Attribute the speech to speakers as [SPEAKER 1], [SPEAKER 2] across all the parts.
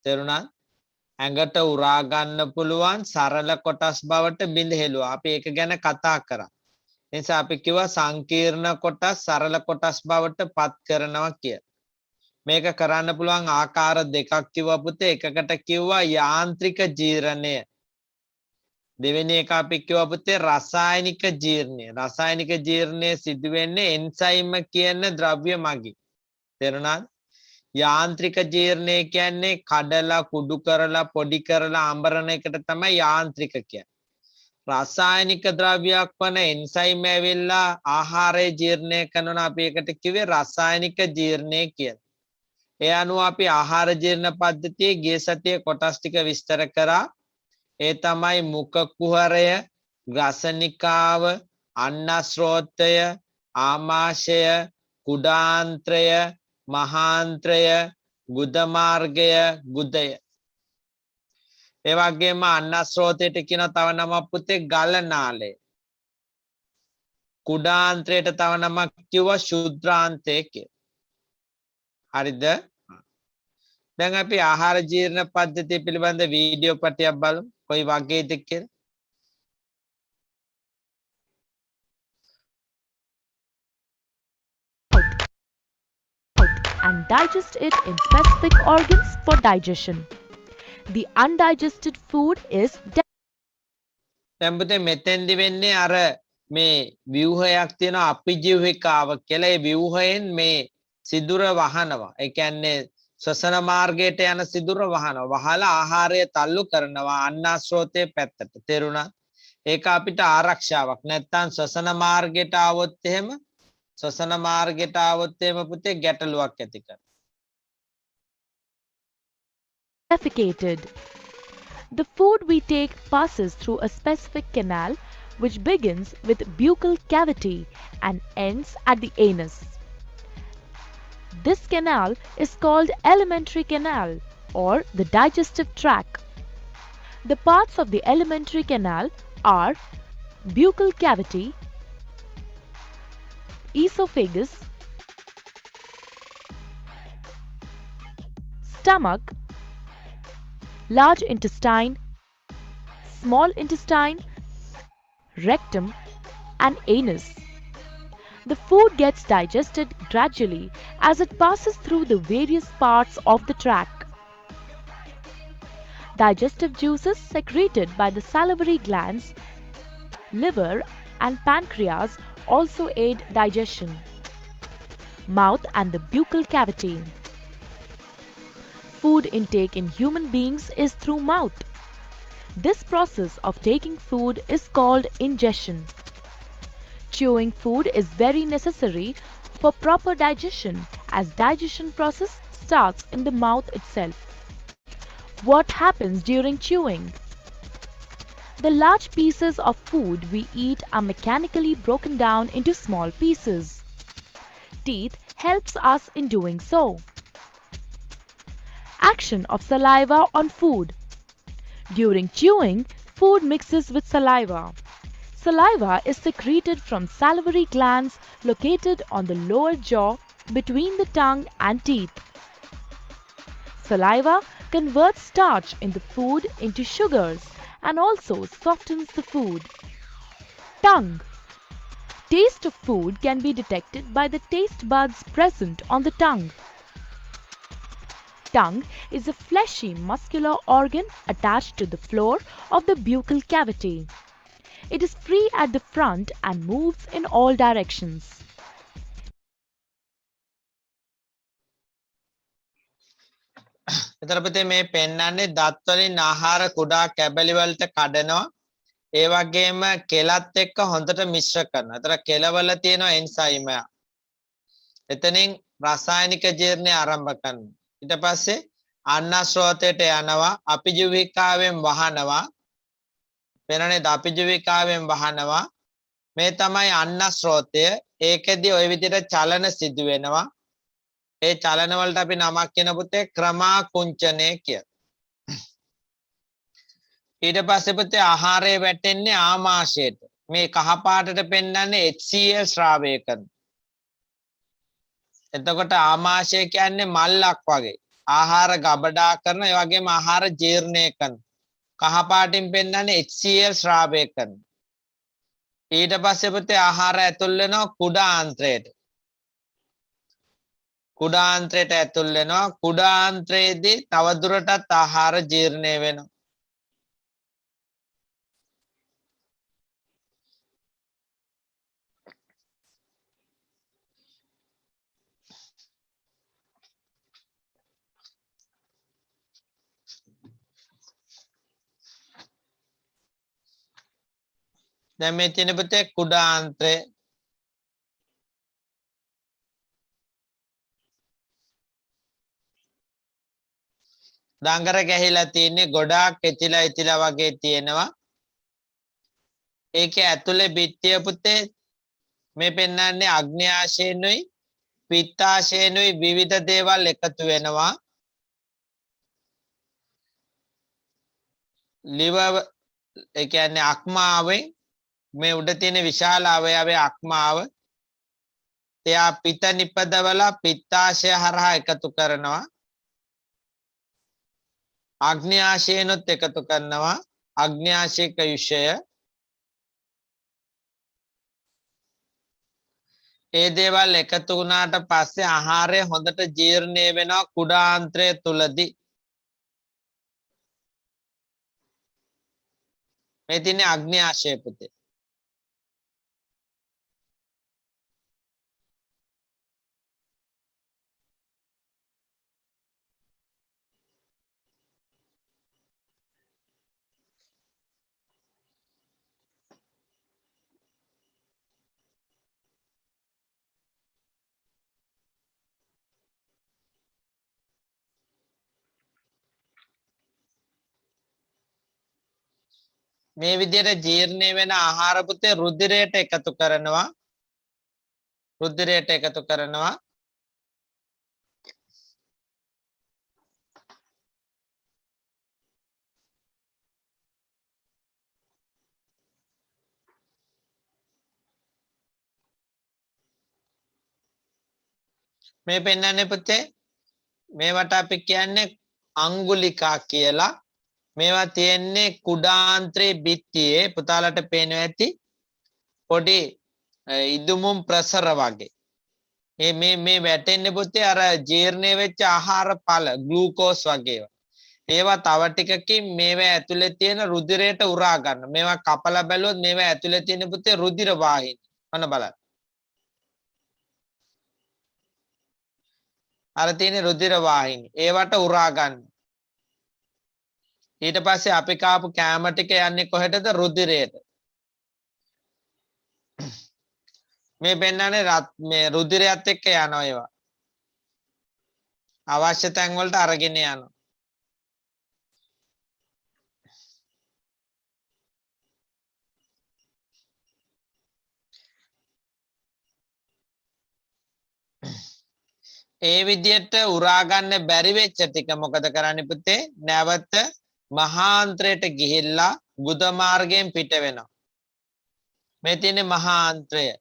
[SPEAKER 1] තේරුණාද? ඇඟට උරා ගන්න පුළුවන් සරල කොටස් බවට බිඳ හෙළුවා. අපි ඒක ගැන කතා කරා. ඒ නිසා අපි කිව්වා සංකීර්ණ කොටස් සරල කොටස් බවට පත් කරනවා කියලා. මේක කරන්න පුළුවන් ආකාර දෙකක් කිව්වා පුතේ. එකකට කිව්වා යාන්ත්‍රික ජීර්ණය. දෙවෙනි එක අපි කිව්වා පුතේ රසායනික ජීර්ණය. රසායනික ජීර්ණය සිදු වෙන්නේ එන්සයිම් කියන ද්‍රව්‍ය මගින්. තේරුණාද? යාන්ත්‍රික ජීර්ණය කියන්නේ කඩලා කුඩු කරලා පොඩි කරලා අඹරන එකට තමයි යාන්ත්‍රික කියන්නේ. රසායනික ද්‍රව්‍යයක් වන එන්සයිම් ඇවිල්ලා ආහාරය ජීර්ණය කරනවා. අපි ඒකට කිව්වේ රසායනික ජීර්ණය කියලා. ඒ අනුව අපි ආහාර ජීර්ණ පද්ධතියේ ගිය සතියේ කොටස් ටික විස්තර කරා. ඒ තමයි මුඛ කුහරය, ග්‍රසනිකාව, අන්නස්රෝතය, ආමාශය, කුඩාන්ත්‍රය, මහාන්ත්‍රය, ගුද මාර්ගය, ගුදය. ඒ වගේම අන්නස්රෝතයට කියන තව නමක් පුතේ ගලනාලය. කුඩාන්ත්‍රයට තව නමක් කිව්වා ශුද්‍රාන්තය කියලා. හරිද? දැන් අපි ආහාර ජීර්ණ පද්ධතිය පිළිබඳ වීඩියෝ පටයක් බලමු. කොයි වගේද කියලා.
[SPEAKER 2] And digest it in specific organs for digestion. The undigested food is
[SPEAKER 1] දැන් පුතේ මෙතෙන්දි වෙන්නේ අර මේ ව්‍යුහයක් තියෙනවා අපිජීවිකාව කියලා. ඒ ව්‍යුහයෙන් මේ සිදුර වහනවා. ඒ කියන්නේ ශ්වසන මාර්ගයට යන සිදුර වහනවා. වහලා ආහාරය තල්ලු කරනවා අන්නාශ්‍රෝතයේ පැත්තට. තේරුණා? ඒක අපිට ආරක්ෂාවක්. නැත්තම් ශ්වසන මාර්ගයට આવොත් එහෙම පුතේ ගැටලුවක් ඇති කරනවා.
[SPEAKER 2] defecated. The food we take passes through a specific canal which begins with buccal cavity and ends at the anus. This canal is called alimentary canal or the digestive tract. The parts of the alimentary canal are buccal cavity, esophagus, stomach, large intestine, small intestine, rectum, and anus. The food gets digested gradually as it passes through the various parts of the tract. Digestive juices secreted by the salivary glands, liver, and pancreas also aid digestion. Mouth and the buccal cavity. Food intake in human beings is through mouth. This process of taking food is called ingestion. Chewing food is very necessary for proper digestion as digestion process starts in the mouth itself. What happens during chewing? The large pieces of food we eat are mechanically broken down into small pieces. Teeth helps us in doing so. Action of saliva on food. During chewing, food mixes with saliva. Saliva is secreted from salivary glands located on the lower jaw between the tongue and teeth. Saliva converts starch in the food into sugars and also softens the food. Tongue. Taste of food can be detected by the taste buds present on the tongue. Tongue is a fleshy muscular organ attached to the floor of the buccal cavity. It is free at the front and moves in all directions.
[SPEAKER 1] එතන පුතේ මේ පෙන්වන්නේ දත් වලින් ආහාර කුඩා කැබලි වලට කඩනවා. ඒ වගේම කෙලත් එක්ක හොඳට මිශ්‍ර කරනවා. එතන කෙලවල තියෙන එන්සයිම. එතනින් රසායනික ජීර්ණය ආරම්භ කරනවා. ඊට පස්සේ අන්නස්රෝතයට යනවා. අපිජීවිකාවෙන් වහනවා. වෙනනේ අපිජීවිකාවෙන් වහනවා. මේ තමයි අන්නස්රෝතය. ඒකෙදි ওই විදිහට චලන සිදු වෙනවා. ඒ චලන වලට අපි නමක් කියන පුතේ ක්‍රමාකුංචනය කියලා. ඊට පස්සේ පුතේ ආහාරය වැටෙන්නේ ආමාශයට. මේ කහ පාටට පෙන්වන්නේ HCl ස්‍රාවය කරන. එතකොට ආමාශය කියන්නේ මල්ලක් වගේ. ආහාර ගබඩා කරන ඒ වගේම ආහාර ජීර්ණය කරන කහ පාටින් පෙන්නන්නේ HCl ශ්‍රාවය කරන ඊට පස්සේ පුතේ ආහාර ඇතුල් වෙනවා කුඩා ආන්ත්‍රයට කුඩා ආන්ත්‍රයට ඇතුල් වෙනවා කුඩා ආන්ත්‍රයේදී තවදුරටත් ආහාර ජීර්ණය වෙනවා දැන් මේ තියෙන පුතේ කුඩා ආන්ත්‍රය දඟර ගැහිලා තියෙන්නේ ගොඩාක් එතිලා එතිලා වගේ තියෙනවා ඒකේ ඇතුලේ බිත්තිය පුතේ මේ පෙන්නන්නේ අග්න්‍යාශයෙන්ුයි පිත්තාශයෙන්ුයි විවිධ දේවල් එකතු වෙනවා liver ඒ කියන්නේ අක්මාවෙන් මේ උඩ තියෙන විශාල අවයවයේ අක්මාව එයා පිත නිපදවලා පිත්තාශය හරහා එකතු කරනවා අග්න්‍යාශයෙන්ුත් එකතු කරනවා අග්න්‍යාශික යුෂය ඒ දේවල් එකතු වුණාට පස්සේ ආහාරය හොඳට ජීර්ණය වෙනවා කුඩා ආන්ත්‍රය තුලදී මේ තියෙන්නේ අග්න්‍යාශය පුතේ මේ විදිහට ජීර්ණය වෙන ආහාර පුතේ රුධිරයට එකතු කරනවා රුධිරයට එකතු කරනවා මේ පෙන්නන්නේ පුතේ මේවට අපි කියන්නේ අංගුලිකා කියලා මේවා තියෙන්නේ කුඩාන්ත්‍රේ බිත්තියේ පුතාලට පේනවා ඇති පොඩි ඉදුමුම් ප්‍රසර වගේ මේ වැටෙන්නේ පුතේ අර ජීර්ණය වෙච්ච ආහාර පළ ග්ලූකෝස් වගේ ඒවා තව ටිකකින් මේවා ඇතුලේ තියෙන රුධිරයට උරා ගන්න මේවා කපලා බැලුවොත් මේවා ඇතුලේ තියෙන පුතේ රුධිර වාහිනී ඔන්න බලන්න අර තියෙන රුධිර වාහිනී ඒවට උරා ගන්න ඊට පස්සේ අපි කාපු කැම ටික යන්නේ කොහෙටද රුධිරයට මේ පෙන්නන්නේ මේ රුධිරයත් එක්ක යනවා ඒවා අවශ්‍ය තැන් වලට අරගෙන යනවා ඒ විදිහට උරා ගන්න බැරි වෙච්ච ටික මොකද කරන්නේ පුතේ නැවත මහාන්ත්‍රයට ගිහිල්ලා ගුද මාර්ගයෙන් පිට වෙනවා මේ තියෙන්නේ මහාන්ත්‍රය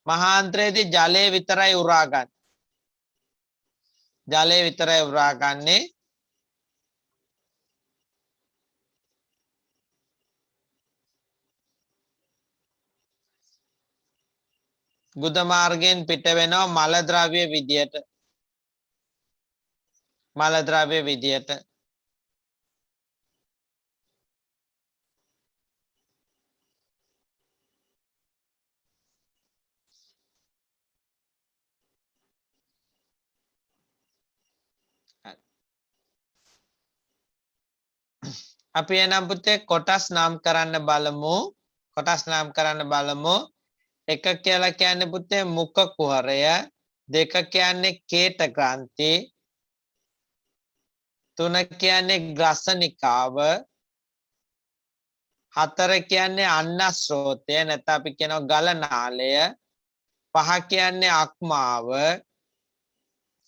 [SPEAKER 1] මහාන්ත්‍රයේදී ජලය විතරයි උරා ගන්න ජලය විතරයි උරා ගන්නේ ගුද මාර්ගයෙන් පිට වෙනවා මල ද්‍රව්‍ය විදියට අපි එනම් පුතේ කොටස් නම් කරන්න බලමු එක කියලා කියන්නේ පුතේ මුඛ කුහරය දෙක කියන්නේ කේට ග්‍රන්ථි තුන කියන්නේ ග්‍රසනිකාව හතර කියන්නේ අන්නස්රෝතය නැත්නම් අපි කියනවා ගලනාලය පහ කියන්නේ අක්මාව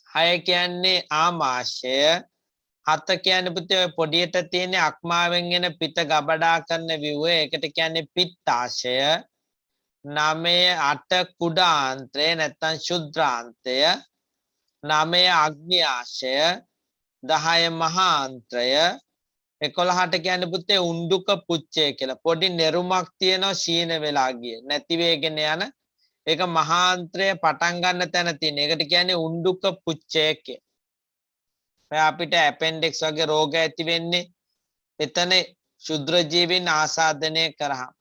[SPEAKER 1] හය කියන්නේ ආමාශය හත කියන්නේ පුතේ පොඩියට තියෙන අක්මාවෙන් එන පිට ගබඩා කරන ව්‍යුව ඒකට කියන්නේ පිත්තාශය 9 8 කුඩාන්ත්‍රය නැත්නම් ශුද්‍රාන්තය 9 අග්නි ආශය 10 මහාන්ත්‍රය 11ට කියන්නේ පුතේ උණ්ඩුක පුච්චය කියලා. පොඩි නෙරුමක් තියෙනවා ශීන වෙලා ගිය. නැති වේගෙන යන ඒක මහාන්ත්‍රය පටන් ගන්න තැන තියෙන. ඒකට කියන්නේ උණ්ඩුක පුච්චය කියලා. ඔය අපිට ඇපෙන්ඩික්ස් වගේ රෝග ඇති වෙන්නේ එතන ශුද්‍ර ජීවීන් ආසාදනය කරාම.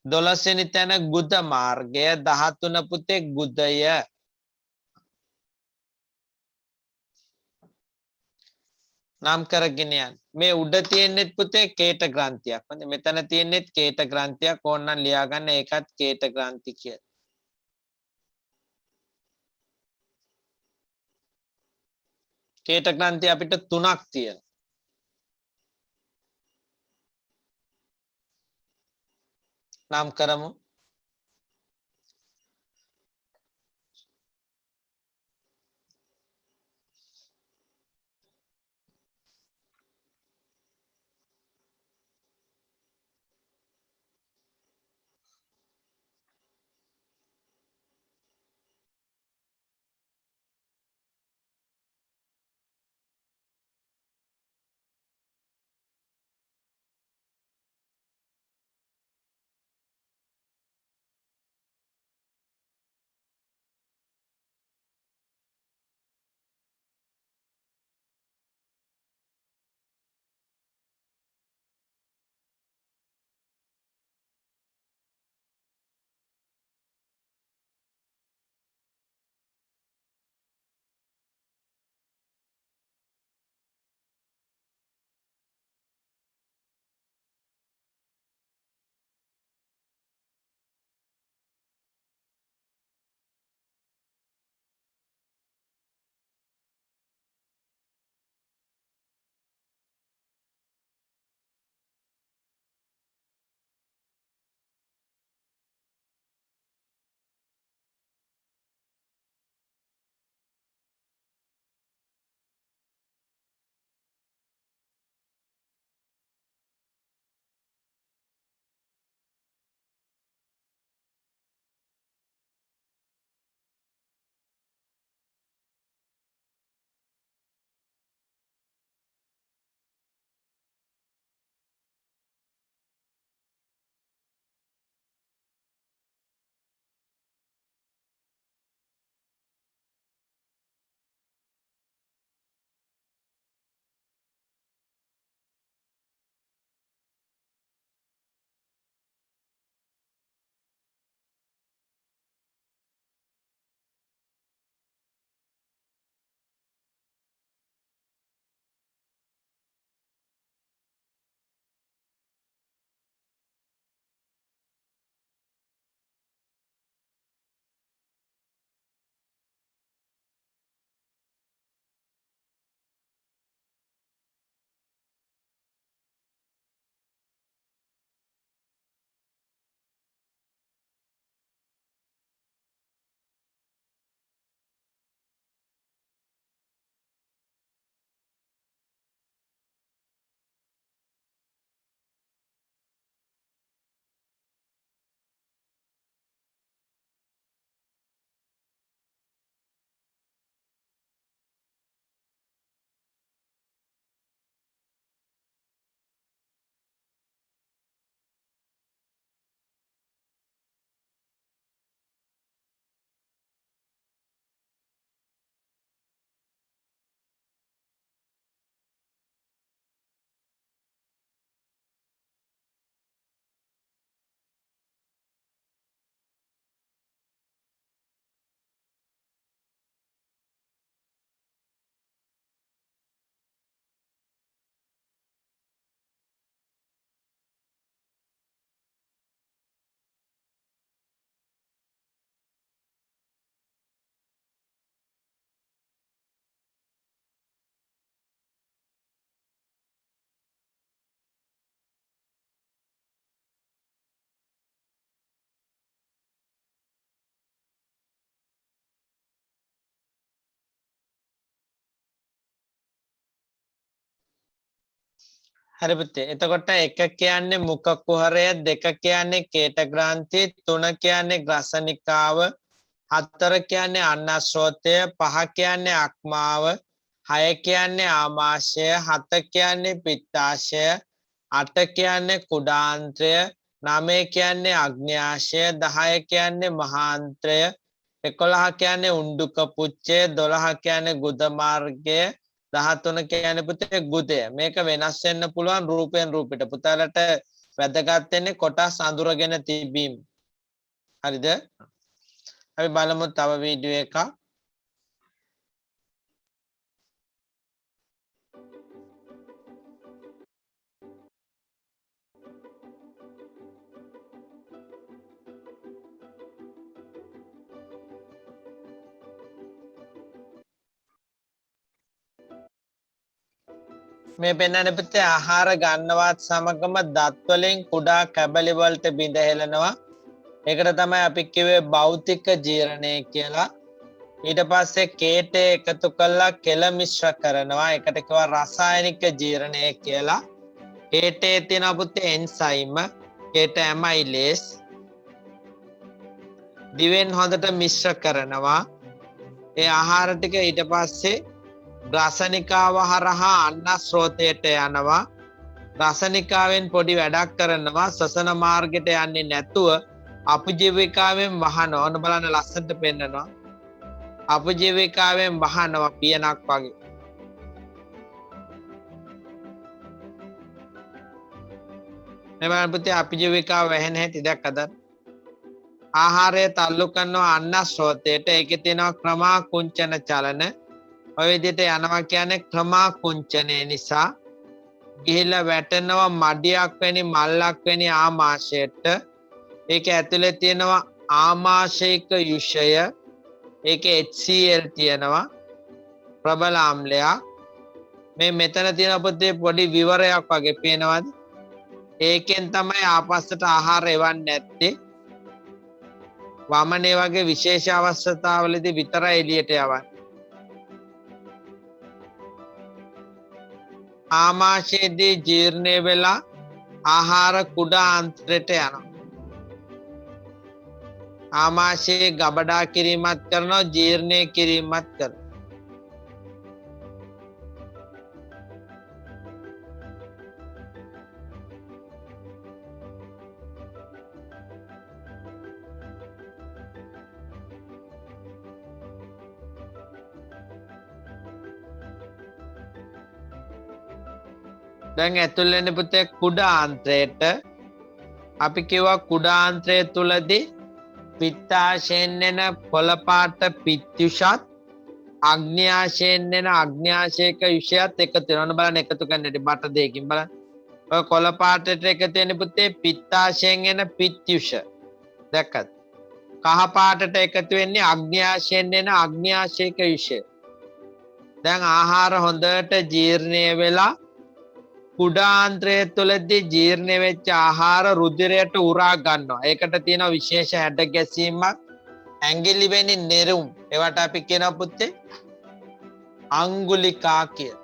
[SPEAKER 1] 12 වෙනි තැන ගුද මාර්ගය 13 පුතේ ගුදය. නම් කරගෙන යන්න. මේ උඩ තියෙන්නෙත් පුතේ කේට ග්‍රන්ථියක්. හොඳ මෙතන තියෙන්නෙත් කේට ග්‍රන්ථියක්. ඕනනම් ලියා ගන්න ඒකත් කේට ග්‍රන්ථි කියලා. කේට ග්‍රන්ථි අපිට 3ක් තියෙනවා. නම් කරමු. හරි පුතේ. එතකොට 1 කියන්නේ මුඛ කුහරය, 2 කියන්නේ කේට ග්‍රන්ථි, 3 කියන්නේ ග්‍රසනිකාව, හතර කියන්නේ අන්නස්රෝතය, පහ කියන්නේ අක්මාව, හය කියන්නේ ආමාශය, හත කියන්නේ පිත්තාශය, අට කියන්නේ කුඩාන්ත්‍රය, නවය කියන්නේ අග්න්‍යාශය, 10 කියන්නේ මහාන්ත්‍රය, 11 කියන්නේ උණ්ඩුක පුච්චය, 12 කියන්නේ ගුද මාර්ගය, 13 කියන්නේ පුතේ ගුදය. මේක වෙනස් වෙන්න පුළුවන් රූපයෙන් රූපයට. පුතාලට වැදගත් වෙන්නේ කොටස් අඳුරගෙන තිබීම. හරිද? අපි බලමු තව වීඩියෝ එකක්. මේ පෙන්වන්නේ පුතේ ආහාර ගන්නවත් සමගම දත් වලින් කුඩා කැබලි වලට බිඳ හෙලනවා. ඒකට තමයි අපි කිව්වේ භෞතික ජීර්ණය කියලා. ඊට පස්සේ කේටය එකතු කරලා කෙල මිශ්‍ර කරනවා. ඒකට කියවා රසායනික ජීර්ණය කියලා. කේටයේ තියෙන පුතේ එන්සයිම, කේට ඇමයිලේස්. දිවෙන් හොඳට මිශ්‍ර කරනවා. ඒ ආහාර ටික ඊට පස්සේ රසනිකාව හරහා අන්නස්රෝතයට යනවා. රසනිකාවෙන් පොඩි වැඩක් කරනවා. ශ්වසන මාර්ගයට යන්නේ නැතුව අපජීවිකාවෙන් වහනවා. ඔන්න බලන්න ලස්සනට පෙන්නනවා. අපජීවිකාවෙන් වහනවා පියනක් වගේ. මේ බලන්න පුතේ අපජීවිකාව වැහෙන හැටි දැක්කද? ආහාරය තල්ලු කරනවා අන්නස්රෝතයට. ඒකේ තියෙනවා ක්‍රමාකුංචන චලන. ඔය විදිහට යනවා කියන්නේ ක්‍රමාකුංචනය නිසා ගිහිල්ලා වැටෙනවා මඩියක් වැනි මල්ලක් වැනි ආමාශයට. ඒක ඇතුලේ තියෙනවා ආමාශයික යුෂය. ඒකේ HCl තියෙනවා, ප්‍රබල ආම්ලයක්. මේ මෙතන තියෙන පුතේ පොඩි විවරයක් වගේ පේනවද? ඒකෙන් තමයි ආපස්සට ආහාර එවන්නේ නැත්තේ. වමනේ වගේ විශේෂ අවස්ථාවලදී විතරයි එළියට යවන්නේ. ආමාශයේදී ජීර්ණය වෙලා ආහාර කුඩා ආන්ත්‍රයට යනවා. ආමාශයේ ගබඩා කිරීමත් කරනවා, ජීර්ණය කිරීමත් කරනවා. දැන් ඇතුල් වෙන්නේ පුතේ කුඩා ආන්ත්‍රයට. අපි කියවා කුඩා ආන්ත්‍රය තුලදී පිත්තාශයෙන් එන කොළ පාට පිත්යුෂත් අග්න්‍යාශයෙන් එන අග්න්‍යාශයක යුෂයත් එකතු වෙනවා. බලන්න එකතු කරන්නට බට දෙකකින් බලන්න. ඔය කොළ පාටට එකතු වෙන්නේ පුතේ පිත්තාශයෙන් එන පිත්යුෂ. දැක්කද? කහ පාටට එකතු වෙන්නේ අග්න්‍යාශයෙන් එන අග්න්‍යාශයක යුෂය. දැන් ආහාර හොඳට ජීර්ණය වෙලා කුඩාන්ත්‍රය තුළදී ජීර්ණය වෙච්ච ආහාර රුධිරයට උරා ගන්නවා. ඒකට තියෙන විශේෂ හැඩ ගැසීමක් ඇඟිලි වෙනි නෙරුම්. ඒවට අපි කියනවා පුතේ අංගුලිකා කියලා.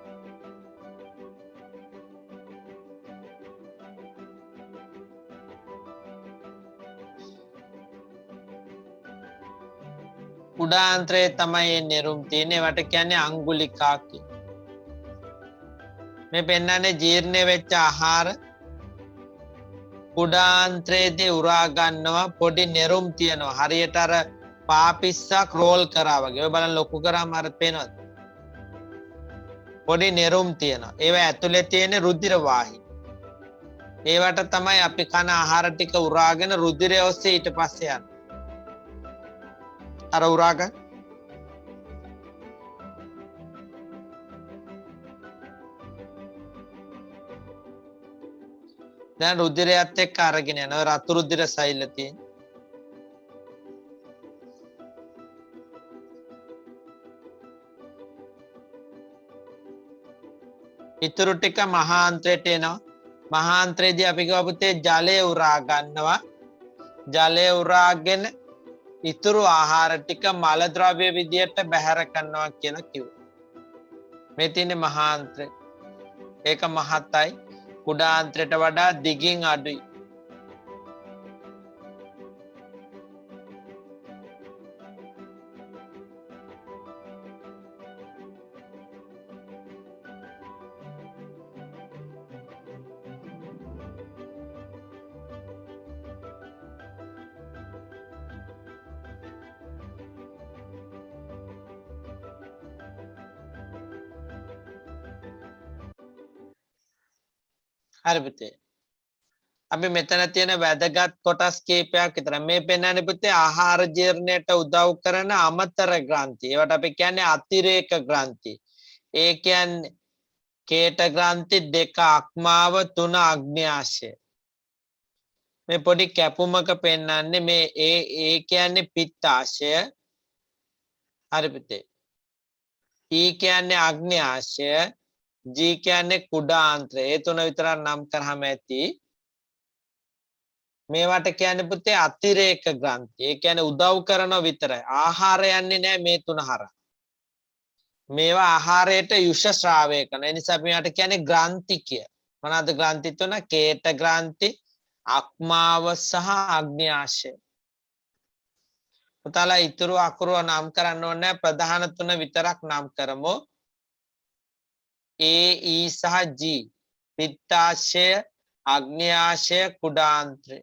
[SPEAKER 1] කුඩාන්ත්‍රයේ තමයි මේ නෙරුම් තියෙන්නේ. ඒවට කියන්නේ අංගුලිකා කියලා. මේ පෙන්නන්නේ ජීර්ණය වෙච්ච ආහාර කුඩාන්ත්‍රයේදී උරා ගන්නවා. පොඩි නෙරුම් තියෙනවා. හරියට අර පාපිස්සක් රෝල් කරා වගේ. ඔය බලන්න ලොකු කරාම අර පේනවද? පොඩි නෙරුම් තියෙනවා. ඒවා ඇතුලේ තියෙන රුධිර වාහිනී. ඒවට තමයි අපි කන ආහාර ටික උරාගෙන රුධිරය ඔස්සේ ඊට පස්සේ යන්නේ. අර උරාගන්න දැන් රුධිරයත් එක්ක අරගෙන යනවා. රතු රුධිර සෛල තියෙන. ඉතුරු ටික මහාන්ත්‍රයට එනවා. මහාන්ත්‍රයේදී අපි ගියා පුතේ ජලය උරා ගන්නවා. ජලය උරාගෙන ඉතුරු ආහාර ටික මල ද්‍රව්‍ය විදියට බැහැර කරනවා කියලා කිව්වා. මේ තියෙන්නේ මහාන්ත්‍රය. ඒක මහතයි. කුඩාන්ත්‍රයට වඩා දිගින් අඩුයි. හරි පුතේ. අපි මෙතන තියෙන වැදගත් කොටස් කීපයක් විතර මේ පෙන්වන්නේ පුතේ ආහාර ජීර්ණයට උදව් කරන අමතර ග්‍රන්ථි. ඒවට අපි කියන්නේ අතිරේක ග්‍රන්ථි. ඒ කියන්නේ කේට ග්‍රන්ථි 2 අක්මාව 3 අග්න්‍යාශය. මේ පොඩි කැපුමක පෙන්වන්නේ මේ ඒ කියන්නේ පිත්තාශය. හරි පුතේ. E කියන්නේ අග්න්‍යාශය, G කියන්නේ කුඩාන්ත්‍රය. ඒ තුන විතරක් නම් කරාම ඇති. මේවට කියන්නේ පුතේ අතිරේක ග්‍රන්ථි. ඒ කියන්නේ උදව් කරන විතරයි. ආහාර යන්නේ නැහැ මේ තුන හරහා. මේවා ආහාරයට යුෂ ශ්‍රාවය කරන. ඒ නිසා අපි මේවට කියන්නේ ග්‍රන්ථි කිය. මොනවාද ග්‍රන්ථි තුන? කේට ග්‍රන්ථි, අක්මාව සහ අග්න්‍යාශය. පුතාලා ඊතුරු අකුරු නම් කරන්න ඕනේ ප්‍රධාන තුන විතරක් නම් කරමු. A, E සහ G. පිත්තාශය, අග්න්‍යාශය, කුඩාන්ත්‍රය.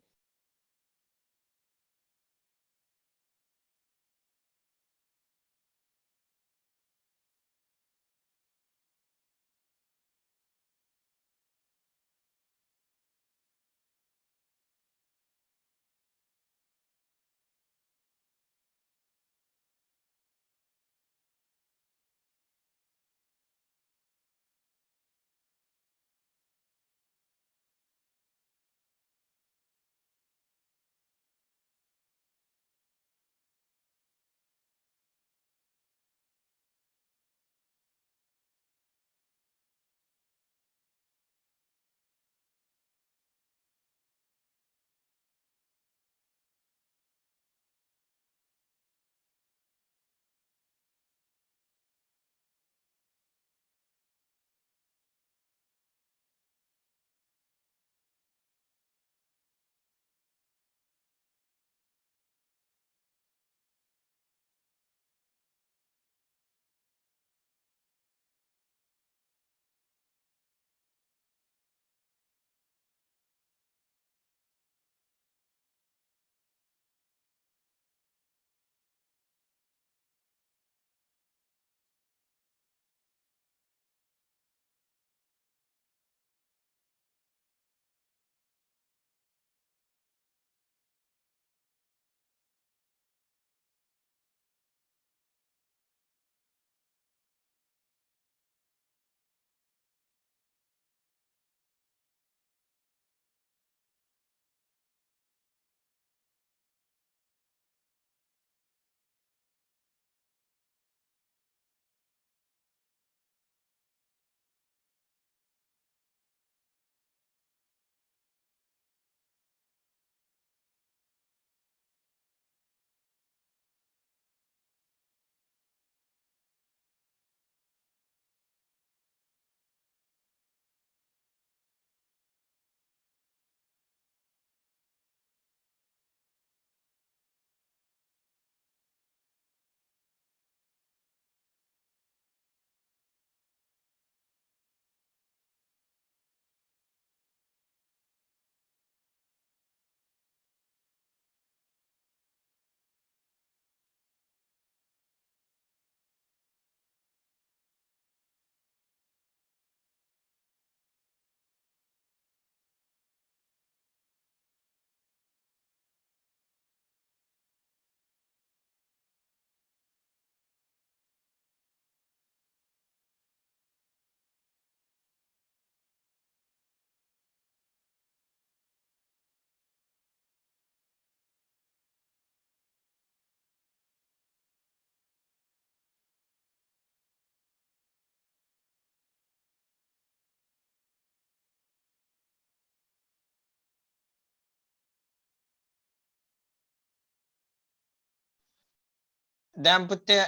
[SPEAKER 1] දැන් පුතේ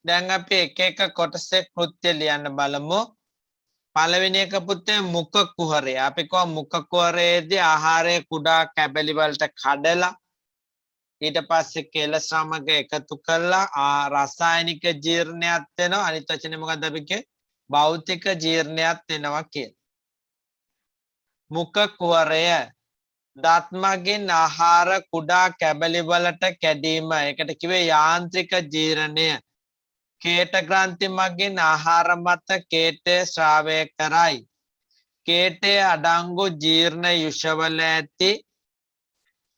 [SPEAKER 1] දැන් අපි එක එක කොටසේ කෘත්‍ය ලියන්න බලමු. පළවෙනි එක පුතේ මුඛ කුහරය. අපි කව මුඛ කුහරයේදී ආහාරය කුඩා කැබලි වලට කඩලා ඊට පස්සේ කෙල සමග එකතු කරලා රසායනික ජීර්ණයක් වෙනවා. අනිත් වචනේ මොකද්ද අපි කියේ? භෞතික ජීර්ණයක් වෙනවා කියන. මුඛ කුහරය දත් මගින් ආහාර කුඩා කැබලි වලට කැඩීම. ඒකට කිව්වේ යාන්ත්‍රික ජීර්ණය. කේට ග්‍රන්ථි මගින් ආහාර මත කේටය ශ්‍රාවය කරයි. කේටේ අඩංගු ජීර්ණ යුෂවල ඇති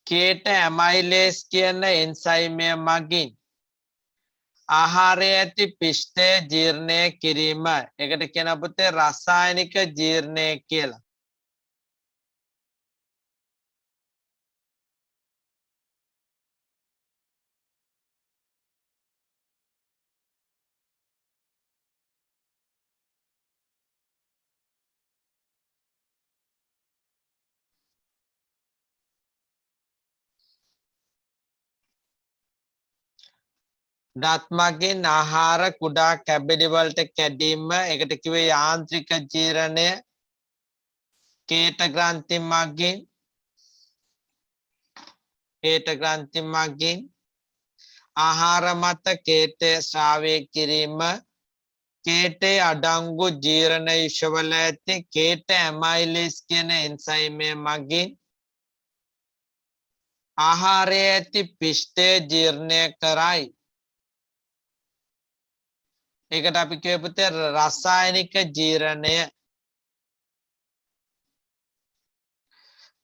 [SPEAKER 1] කේට ඇමයිලේස් කියන එන්සයිමය මගින් ආහාරයේ ඇති පිෂ්ඨය ජීර්ණය කිරීම. ඒකට කියන පුතේ රසායනික ජීර්ණය කියලා. දත් මගින් ආහාර කුඩා කැබලි වලට කැඩීම. ඒකට කිව්වේ යාන්ත්‍රික ජීර්ණය. කේට ග්‍රන්ථි මගින් ආහාර මත කේටය ශ්‍රාවය කිරීම. කේටේ අඩංගු ජීර්ණ යුෂවල ඇති කේට ඇමයිලේස් කියන එන්සයිමය මගින් ආහාරයේ ඇති පිෂ්ඨය ජීර්ණය කරයි. ඒකට අපි කියපු පුතේ රසායනික ජීර්ණය.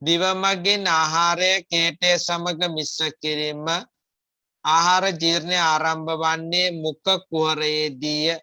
[SPEAKER 1] දිව මගින් ආහාරය කේටය සමග මිශ්‍ර කිරීම. ආහාර ජීර්ණය ආරම්භ වන්නේ මුඛ කුහරයේදීය.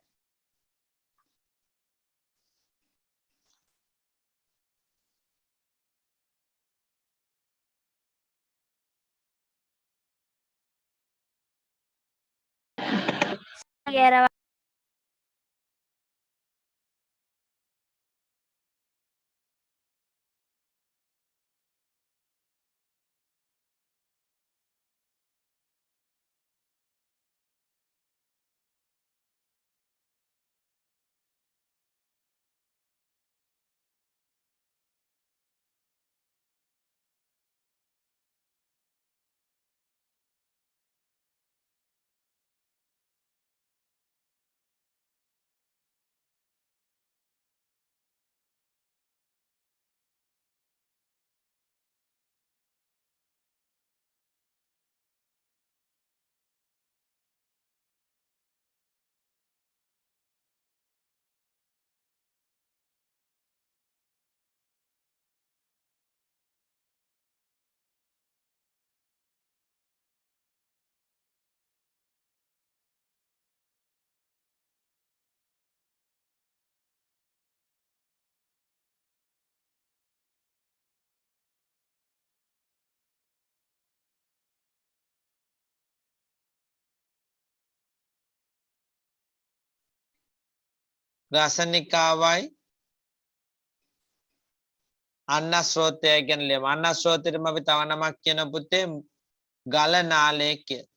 [SPEAKER 1] රසනිකාවයි අන්න ස්රෝතය ගැන ලියමු. අන්න ස්රෝතෙටම අපි තව නමක් කියන පුතේ ගල නාලය කියලා.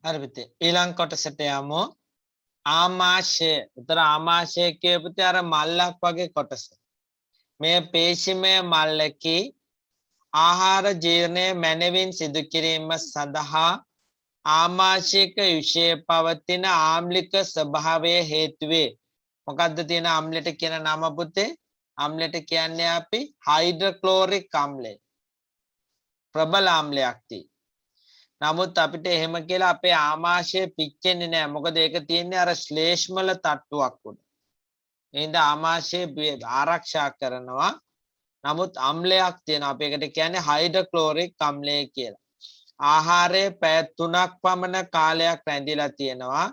[SPEAKER 1] හරි පුතේ ඊළඟ කොටසට යමු ආමාශය. උතර ආමාශය කියපුතේ අර මල්ලක් වගේ කොටස. මේ පේශිමය මල්ලකි ආහාර ජීර්ණය මැනවින් සිදු කිරීම සඳහා ආමාශයක විෂය පවතින ආම්ලික ස්වභාවය හේතුවේ. මොකක්ද තියෙන අම්ලෙට කියන නම පුතේ? අම්ලෙට කියන්නේ අපි හයිඩ්‍රොක්ලෝරික් අම්ලය. ප්‍රබල අම්ලයක් තියෙන. නමුත් අපිට එහෙම කියලා අපේ ආමාශය පිච්චෙන්නේ නැහැ. මොකද ඒක තියෙන්නේ අර ශ්ලේෂ්මල තට්ටුවක් උඩ. එහෙනම් ආමාශය ආරක්ෂා කරනවා. නමුත් අම්ලයක් තියෙනවා. අපි ඒකට කියන්නේ හයිඩ්‍රොක්ලෝරික් අම්ලය කියලා. ආහාරයේ පැය 3ක් පමණ කාලයක් රැඳිලා තියෙනවා.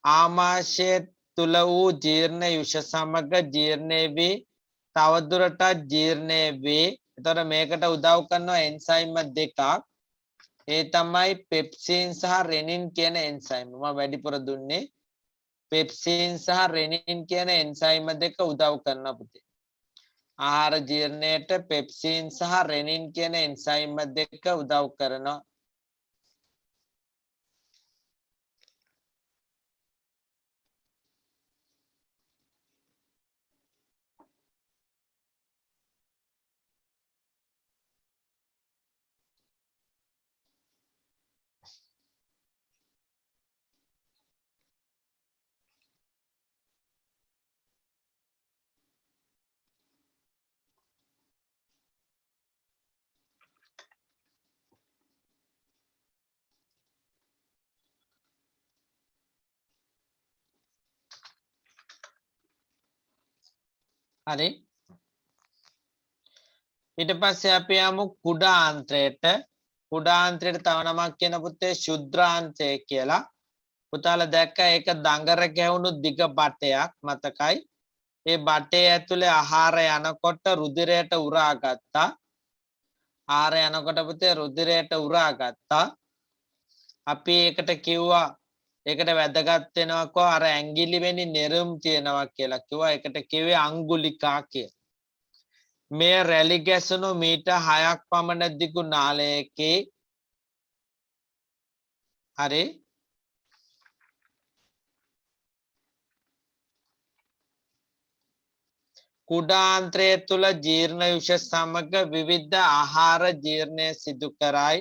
[SPEAKER 1] ආමාශය තුල වූ ජීර්ණ යුෂ සමග ජීර්ණය වී තවදුරටත් ජීර්ණය වේ. එතකොට මේකට උදව් කරනවා එන්සයිම් දෙකක්. ඒ තමයි පෙප්සින් සහ රෙනින් කියන එන්සයිම්. මම වැඩිපුර දුන්නේ පෙප්සින් සහ රෙනින් කියන එන්සයිම් දෙක උදව් කරනවා පුතේ. ආහාර ජීර්ණයට පෙප්සින් සහ රෙනින් කියන එන්සයිම් දෙක උදව් කරනවා. හරි ඊට පස්සේ අපි යමු කුඩාන්ත්‍රයට. කුඩාන්ත්‍රයට තව නමක් කියන පුතේ ශුද්‍රාන්ත්‍රය කියලා. පුතාලා දැක්ක ඒක දඟර ගැහුණු දිග බටයක් මතකයි. ඒ බටේ ඇතුලේ ආහාර යනකොට රුධිරයට උරා ගත්තා. ආහාර යනකොට පුතේ රුධිරයට උරා ගත්තා. අපි ඒකට කිව්වා ඒකට වැදගත් වෙනවා කො අර ඇඟිලි වෙනි නෙරුම් තියෙනවා කියලා කිව්වා. ඒකට කිව්වේ අංගුලිකා කියලා. මේ රැලි ගැසුණු මීටර් 6ක් පමණ දිගු නාලයකේ හරි කුඩාන්ත්‍රය තුල ජීර්ණ යුෂ සමග විවිධ ආහාර ජීර්ණය සිදු කරයි.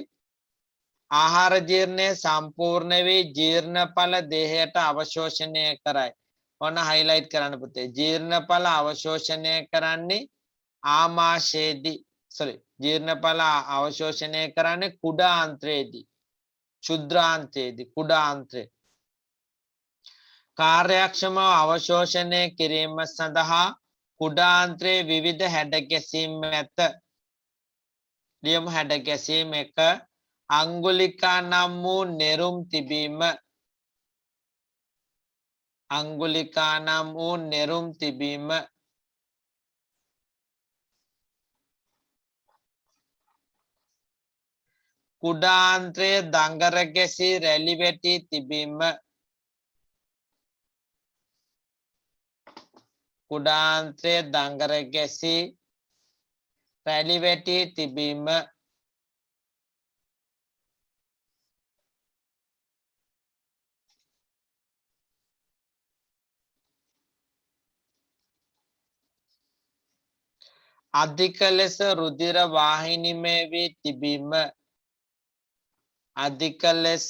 [SPEAKER 1] ආහාර ජීර්ණය සම්පූර්ණ වී ජීර්ණඵල දේහයට අවශෝෂණය කරයි. ඔන්න හයිලයිට් කරන්න පුතේ. ජීර්ණඵල අවශෝෂණය කරන්නේ ආමාශයේදී ජීර්ණඵල අවශෝෂණය කරන්නේ කුඩාන්ත්‍රයේදී. ක්ෂුද්‍රාන්ත්‍රයේදී කුඩාන්ත්‍රය. කාර්යක්ෂමව අවශෝෂණය කිරීම සඳහා කුඩාන්ත්‍රයේ විවිධ හැඩගැසීම් ඇත. ලියමු හැඩගැසීම් 1 අංගුලිකා නම් වූ නෙරුම් තිබීම. අංගුලිකා නම් වූ නෙරුම් තිබීම. කුඩාන්ත්‍රයේ දඟර ගැසී රැලි වැටි තිබීම. කුඩාන්ත්‍රයේ දඟර ගැසී රැලි වැටි තිබීම. අධික ලෙස රුධිර වාහිනිමය වී තිබීම. අධික ලෙස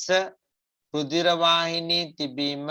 [SPEAKER 1] රුධිර වාහිනී තිබීම.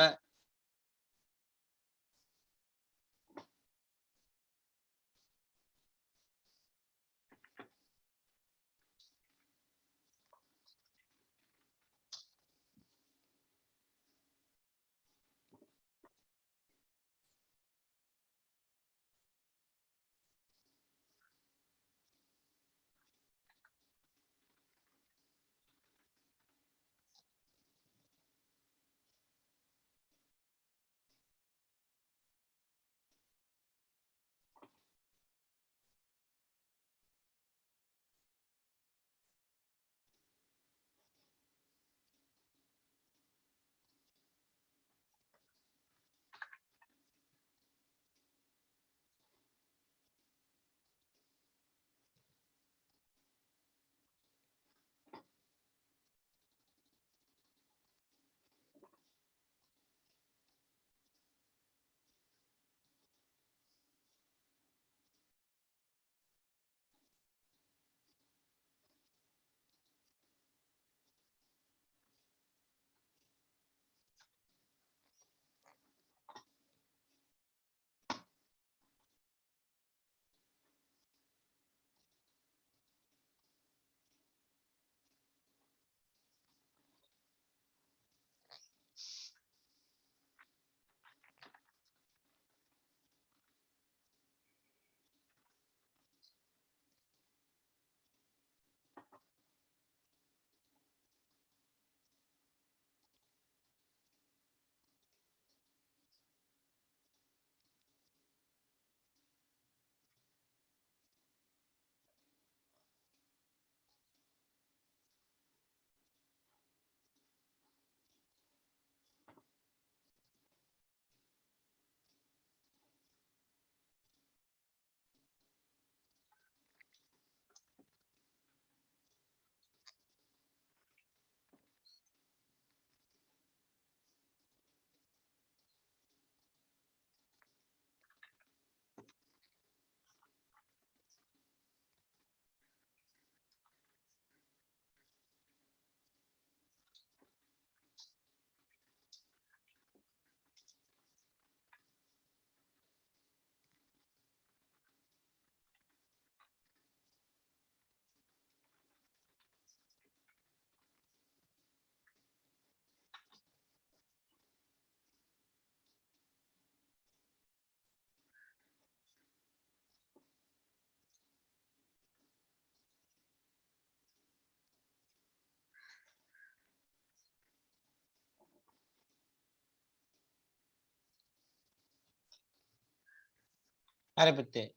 [SPEAKER 1] හරි පුතේ.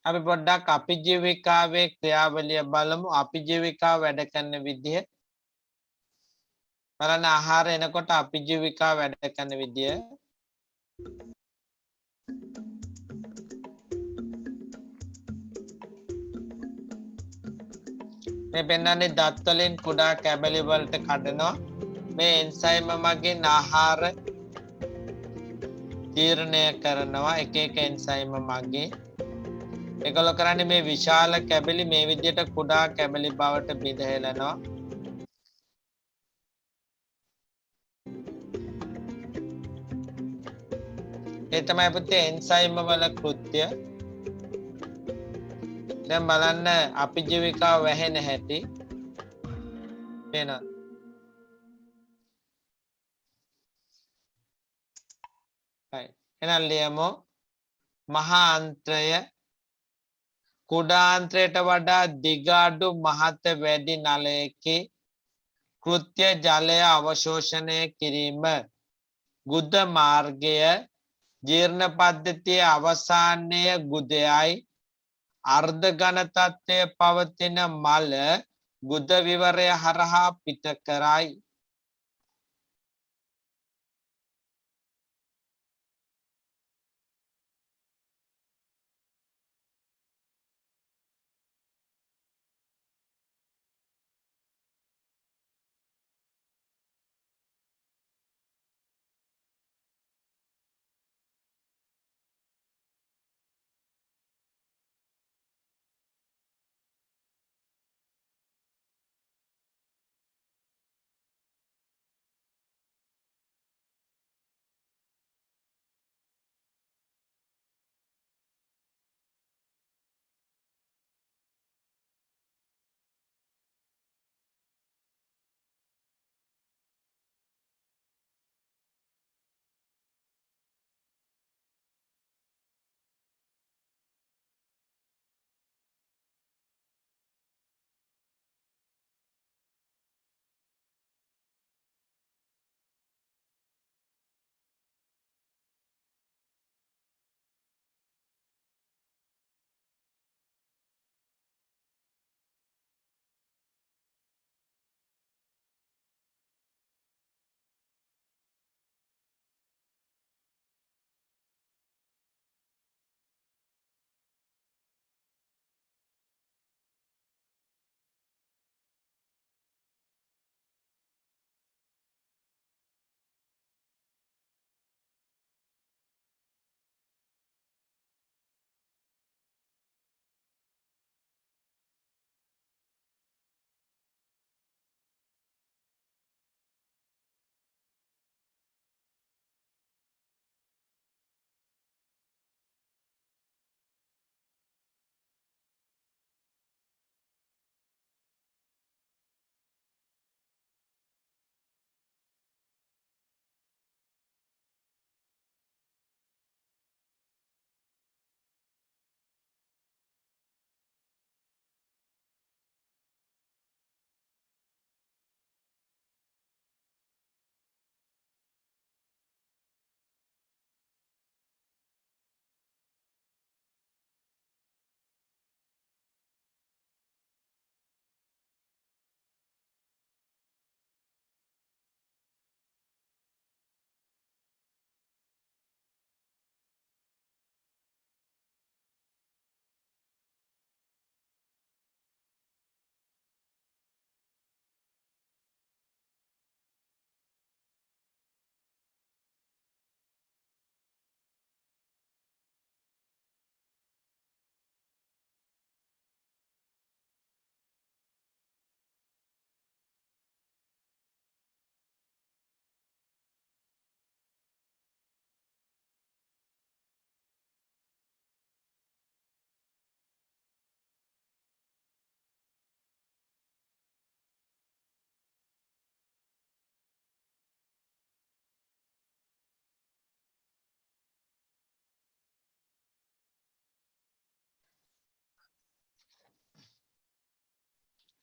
[SPEAKER 1] අපි පොඩ්ඩක් අපි ජීවිකාවේ ක්‍රියාවලිය බලමු. අපි ජීවිකාව වැඩ කරන විදිහ. බලන්න ආහාර එනකොට අපි ජීවිකාව වැඩ කරන විදිය. මේ පෙන්වන්නේ දත් වලින් කුඩා කැබලි වලට කඩනවා. මේ එන්සයිම මගින් ආහාර ජීර්ණය කරනවා එක එක එන්සයිම මගින්. ඒගොල්ලෝ කරන්නේ මේ විශාල කැබලි මේ විදිහට කුඩා කැබලි බවට බිඳ ඒ තමයි පුතේ එන්සයිම වල කෘත්‍ය. දැන් බලන්න අපි ජීවිකාව වැහෙන හැටි. පේන. හරි. එහෙනම් ලියමු. මහා අන්ත්‍රය කුඩා අන්ත්‍රයට වඩා දිග අඩු මහත වැඩි නලයකේ කෘත්‍ය ජලය අවශෝෂණය කිරීම. ගුද මාර්ගය ජීර්ණ පද්ධතියේ අවසානය ගුදයයි අර්ධ ඝන තත්ත්වයේ පවතින මල ගුද විවරය හරහා පිට කරයි.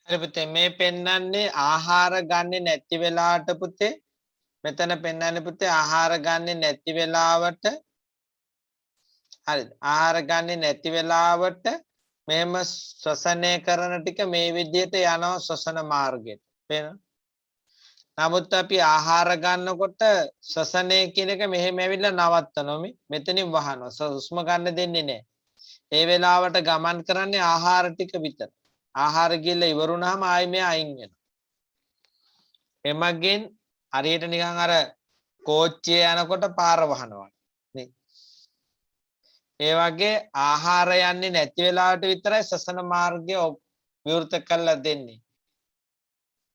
[SPEAKER 1] හරි පුතේ මේ පෙන්වන්නේ ආහාර ගන්නේ නැති වෙලාවට පුතේ මෙතන පෙන්වන්නේ පුතේ ආහාර ගන්නේ නැති වෙලාවට හරිද? ආහාර ගන්නේ නැති වෙලාවට මෙහෙම ශ්වසනය කරන ටික මේ විදිහට යනවා ශ්වසන මාර්ගයට. පේනවද? නමුත් අපි ආහාර ගන්නකොට ශ්වසනය කියන එක මෙහෙම ඇවිල්ලා නවත්තනවා මෙතනින් වහනවා. හුස්ම ගන්න දෙන්නේ නැහැ. ඒ වෙලාවට ගමන් කරන්නේ ආහාර ටික විතර. ආහාර ගිහලා ඉවරුනහම ආයි මේ අයින් වෙනවා. එමගින් හරියට නිකන් අර කෝච්චිය යනකොට පාර වහනවා නේ. ඒ වගේ ආහාර යන්නේ නැති වෙලාවට විතරයි ශ්වසන මාර්ගය විවෘත කරලා දෙන්නේ.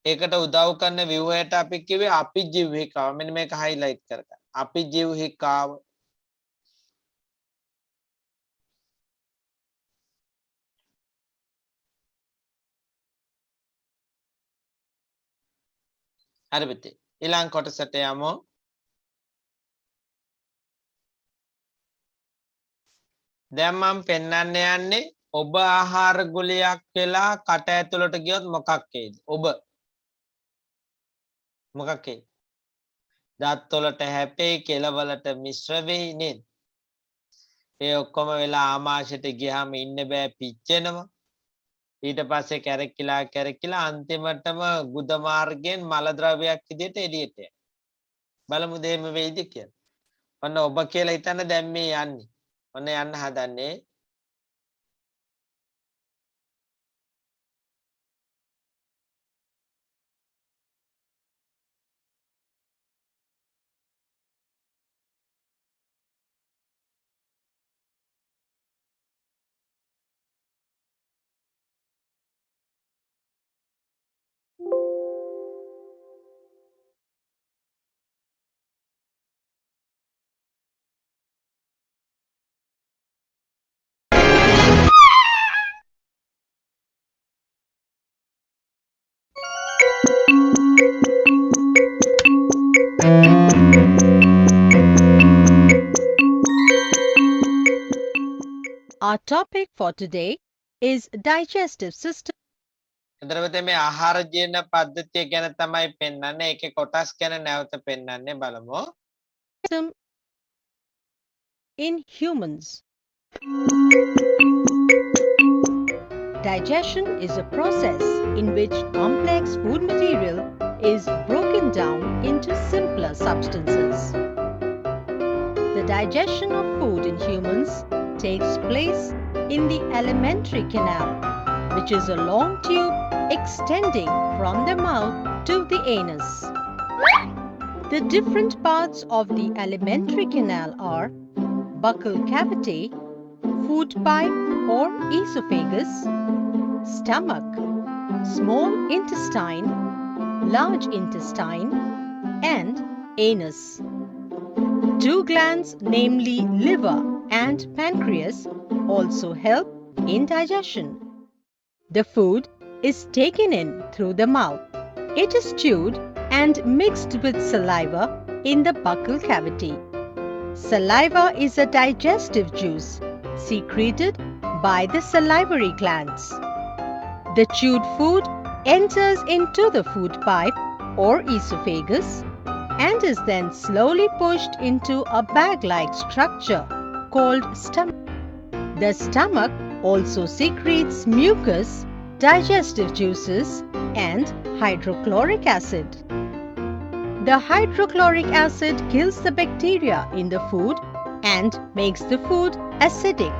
[SPEAKER 1] ඒකට උදව් කරන ව්‍යුහයට අපි කිව්වේ අපිජීවහිකාව. මෙන්න මේක highlight කරගන්න. අපිජීවහිකාව. හරි පුතේ. ඊළඟ කොටසට යමු. දැන් මම පෙන්වන්න යන්නේ ඔබ ආහාර ගුලියක් වෙලා කට ඇතුළට ගියොත් මොකක් වෙයිද? ඔබ මොකක් වෙයි? දත් වලට හැපෙයි, කෙලවලට මිශ්‍ර වෙයි නේද? ඒ ඔක්කොම වෙලා ආමාශයට ගියාම ඉන්න බෑ පිච්චෙනවා. ඊට පස්සේ කැරකිලා අන්තිමටම ගුද මාර්ගයෙන් මල ද්‍රව්‍යයක් විදිහට එළියට යනවා. බලමු දෙහෙම වෙයිද කියලා. ඔන්න ඔබ කියලා හිතන්න දැන් මේ යන්නේ. ඔන්න යන්න හදන්නේ.
[SPEAKER 3] Our topic for today is digestive system
[SPEAKER 1] එතකොට මේ ආහාර ජීර්ණ පද්ධතිය ගැන තමයි පෙන්වන්නේ. ඒකේ කොටස් ගැන නැවත පෙන්වන්නේ බලමු.
[SPEAKER 3] in humans. Digestion is a process in which complex food material is broken down into simpler substances. The digestion of food in humans takes place in the alimentary canal, which is a long tube extending from the mouth to the anus. The different parts of the alimentary canal are buccal cavity, food pipe or esophagus, stomach, small intestine, large intestine, and anus. Two glands, namely liver and pancreas, also help in digestion. The food is taken in through the mouth. It is chewed and mixed with saliva in the buccal cavity. Saliva is a digestive juice secreted by the salivary glands. The chewed food enters into the food pipe or esophagus and is then slowly pushed into a bag-like structure called stomach. The stomach also secretes mucus, digestive juices, and hydrochloric acid. The hydrochloric acid kills the bacteria in the food and makes the food acidic.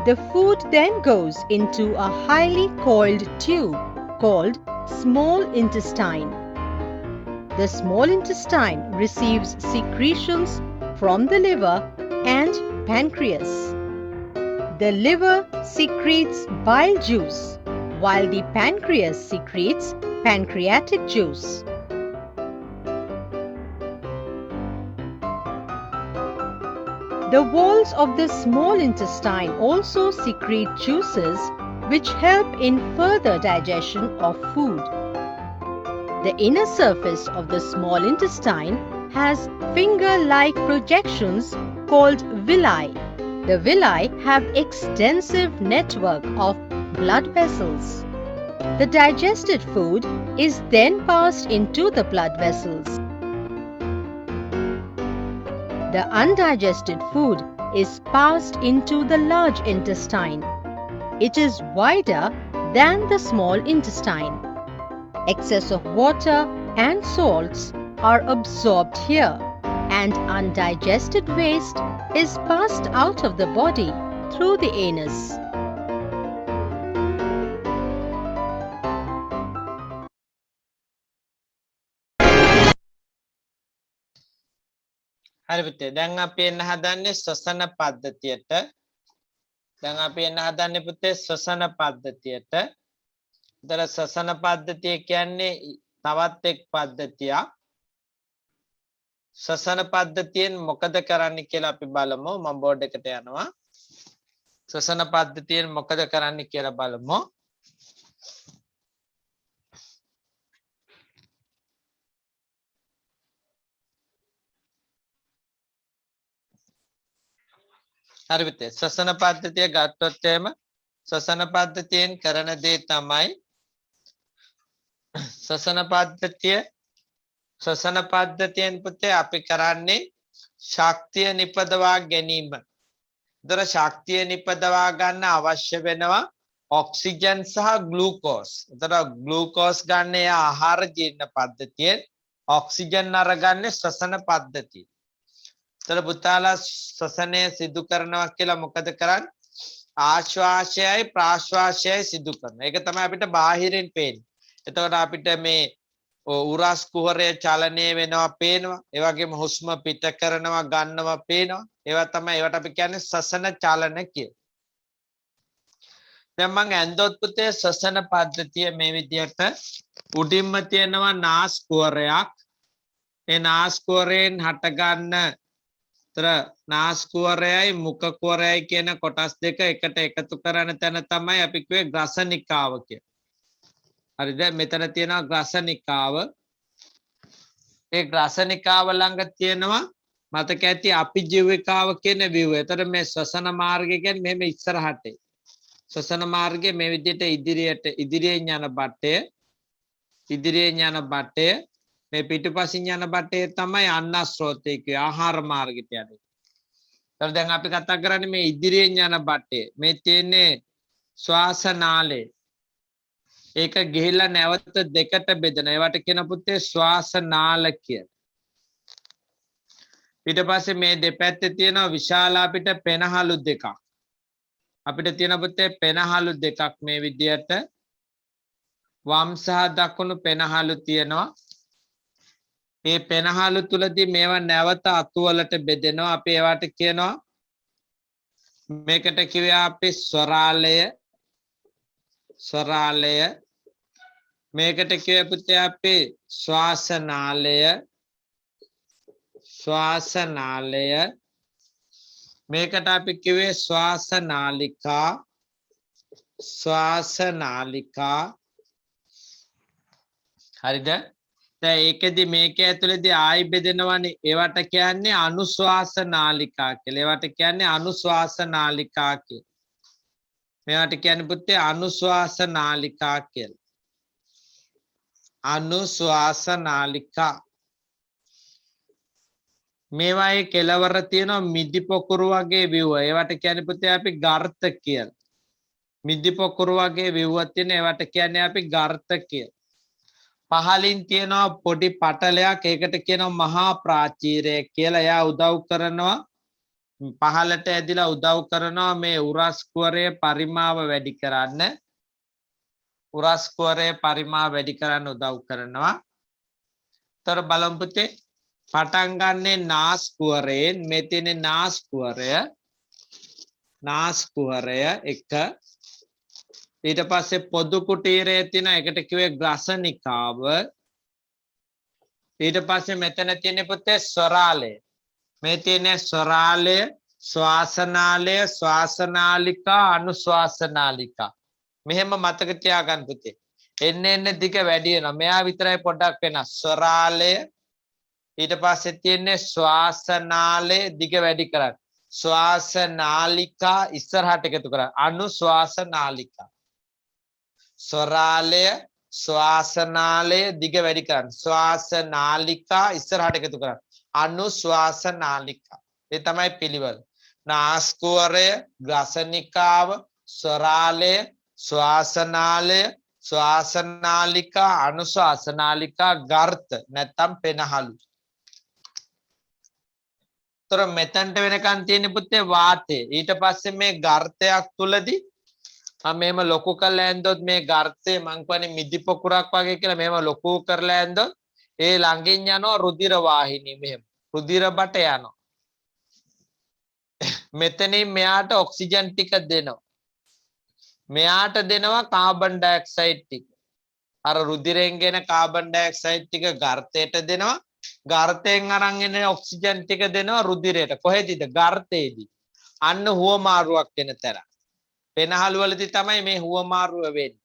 [SPEAKER 3] The food then goes into a highly coiled tube called small intestine. The small intestine receives secretions from the liver and pancreas. The liver secretes bile juice, while the pancreas secretes pancreatic juice. The walls of the small intestine also secrete juices which help in further digestion of food. The inner surface of the small intestine has finger-like projections called villi. The villi have extensive network of blood vessels. The digested food is then passed into the blood vessels. The undigested food is passed into the large intestine. It is wider than the small intestine. Excess of water and salts are absorbed here, and undigested waste is passed out of the body through the anus.
[SPEAKER 1] හරි පුතේ දැන් අපි එන්න හදන්නේ ශ්වසන පද්ධතියට දැන් අපි එන්න හදන්නේ පුතේ ශ්වසන පද්ධතියට උතර ශ්වසන පද්ධතිය කියන්නේ තවත් එක් පද්ධතියක් ශ්වසන පද්ධතියෙන් මොකද කරන්න කියලා අපි බලමු මම බෝඩ් එකට යනවා ශ්වසන පද්ධතියෙන් මොකද කරන්න කියලා බලමු හරි පුතේ ශ්වසන පද්ධතිය ගත්තොත් එහෙම ශ්වසන පද්ධතියෙන් කරන දේ තමයි ශ්වසන පද්ධතියෙන් පුතේ අපි කරන්නේ ශක්තිය නිපදවා ගැනීම. ඒතර ශක්තිය නිපදවා ගන්න අවශ්‍ය වෙනවා ඔක්සිජන් සහ ග්ලූකෝස්. ඒතර ග්ලූකෝස් ගන්න ආහාර ජීර්ණ පද්ධතියෙන් ඔක්සිජන් අරගන්නේ ශ්වසන පද්ධතිය. ඒතර පුතාලා ශ්වසනය සිදු කරනවා කියලා මොකද කරන්නේ? ආශ්වාසයයි ප්‍රාශ්වාසයයි සිදු කරනවා. ඒක තමයි අපිට බාහිරින් පේන්නේ. එතකොට අපිට මේ උරස් කුහරය චලනය වෙනවා පේනවා. ඒ වගේම හුස්ම පිට කරනවා ගන්නවා පේනවා. ඒවා තමයි ඒවට අපි කියන්නේ ශ්වසන චලන කියලා. දැන් මම ඇන්දොත් පුතේ ශ්වසන පද්ධතිය මේ විදිහට උඩින්ම තියෙනවා නාස් කුහරයක්. ඒ නාස් කුහරයෙන් හට ගන්න තර නාස් කුහරයයි මුඛ කුහරයයි කියන කොටස් දෙක එකට එකතු කරන තැන තමයි අපි කිව්වේ ග්‍රසනිකාව කියලා. හරිද? මෙතන තියෙනවා ග්‍රසනිකාව. ඒ ග්‍රසනිකාව ළඟ තියෙනවා මතක ඇති අපිජීවිකාව කියන ව්‍යුව. ඒතර මේ ශ්වසන මාර්ගය කියන්නේ මෙහෙම ඉස්සරහට. ශ්වසන මාර්ගය මේ විදිහට ඉදිරියෙන් යන බටය මේ පිටුපසින් යන බටේ තමයි අන්නස්රෝතය කිය ආහාර මාර්ගයට යන්නේ. ඒතර දැන් අපි කතා කරන්නේ මේ ඉදිරියෙන් යන බටේ. මේ තියෙන්නේ ශ්වාසනාලය. ඒක ගිහිල්ලා නැවත දෙකට බෙදෙන. ඒවට කියන පුතේ ශ්වාසනාල කියලා. ඊට පස්සේ මේ දෙපැත්තේ තියෙන විශාල අපිට පෙනහළු දෙකක්. අපිට තියෙන පුතේ පෙනහළු දෙකක් මේ විදියට වම් සහ දකුණු පෙනහළු තියෙනවා. මේ පෙනහළු තුලදී මේවා නැවත අතු වලට බෙදෙනවා. අපි ඒවට කියනවා මේකට කිව්වේ අපි ස්වරාලය මේකට කිව්වේ පුතේ අපි ශ්වාසනාලය මේකට අපි කිව්වේ ශ්වාසනාලිකා හරිද දැන් ඒකෙදි මේක ඇතුළේදී ආයි බෙදෙනවනේ ඒවට කියන්නේ අනුශ්වාසනාලිකා කියලා. ඒවට කියන්නේ අනුශ්වාසනාලිකා කියලා. මේවට කියන්නේ පුතේ අනුශ්වාසනාලිකා කියලා. අනුශ්වාසනාලිකා. මේවායේ කෙලවර තියෙනවා මිදි පොකුරු වගේ ව්‍යුව. ඒවට කියන්නේ පුතේ අපි ගර්ත කියලා. මිදි පොකුරු වගේ ව්‍යුවක් තියෙන ඒවට කියන්නේ අපි ගර්ත කියලා. පහලින් තියෙනවා පොඩි පටලයක් ඒකට කියනවා මහා ප්‍රාචීරය කියලා. එයා උදව් කරනවා පහලට ඇදිලා උදව් කරනවා මේ උරස් කුහරයේ පරිමාව වැඩි කරන්න. උරස් කුහරයේ පරිමාව වැඩි කරන්න උදව් කරනවා. තර බලමු පුතේ පටන් ගන්නේ නාස් කුහරයෙන්. මේ තියෙන්නේ නාස් කුහරය එක ඊට පස්සේ පොදු කුටීරයේ තියෙන එකට කිව්වේ ග්‍රසනිකාව. ඊට පස්සේ මෙතන තියෙන්නේ පුතේ ස්වරාලය. මේ තියෙන්නේ ස්වරාලය, ශ්වාසනාලය, ශ්වාසනාලිකා, අනුශ්වාසනාලිකා. මෙහෙම මතක තියාගන්න පුතේ. එන්න දිග වැඩි වෙනවා. මෙයා විතරයි පොඩ්ඩක් වෙනස්. ස්වරාලය ඊට පස්සේ තියෙන්නේ ශ්වාසනාලය දිග වැඩි කරන්න. ශ්වාසනාලිකා ඉස්සරහට එකතු කරන්න. අනුශ්වාසනාලිකා. ස්වරාලය ශ්වාසනාලය දිග වැඩි කරන්න. ශ්වාසනාලිකා ඉස්සරහට එකතු කරන්න. අනුශ්වාසනාලිකා. ඒ තමයි පිළිවෙල. නාස්කුවරය, ග්‍රසනිකාව, ස්වරාලය, ශ්වාසනාලය, ශ්වාසනාලිකා, අනුශ්වාසනාලිකා, ගර්ත නැත්තම් පෙනහළු. තොර මෙතැන්ට වෙනකන් තියෙන පුතේ වාතය. ඊට පස්සේ මේ ගර්තයක් තුලදී මෙහෙම ලොකු කරලා ඇන්දොත් මේ ගර්තේ මං කියන්නේ මිදි පොකුරක් වගේ කියලා මෙහෙම ලොකු කරලා ඇන්දොත් ඒ ළඟින් යනවා රුධිර වාහිනිය මෙහෙම. රුධිර බට යනවා. මෙතනින් මෙයාට ඔක්සිජන් ටික දෙනවා. මෙයාට දෙනවා කාබන් ඩයොක්සයිඩ් ටික. අර රුධිරෙන් ගෙන කාබන් ඩයොක්සයිඩ් ටික ගර්තයට දෙනවා. ගර්තයෙන් අරන් එන ඔක්සිජන් ටික දෙනවා රුධිරයට. කොහෙදද? ගර්තයේදී. අන්න හුවමාරුවක් වෙන තැන. පෙනහළු වලදී තමයි මේ හුවමාරුව වෙන්නේ.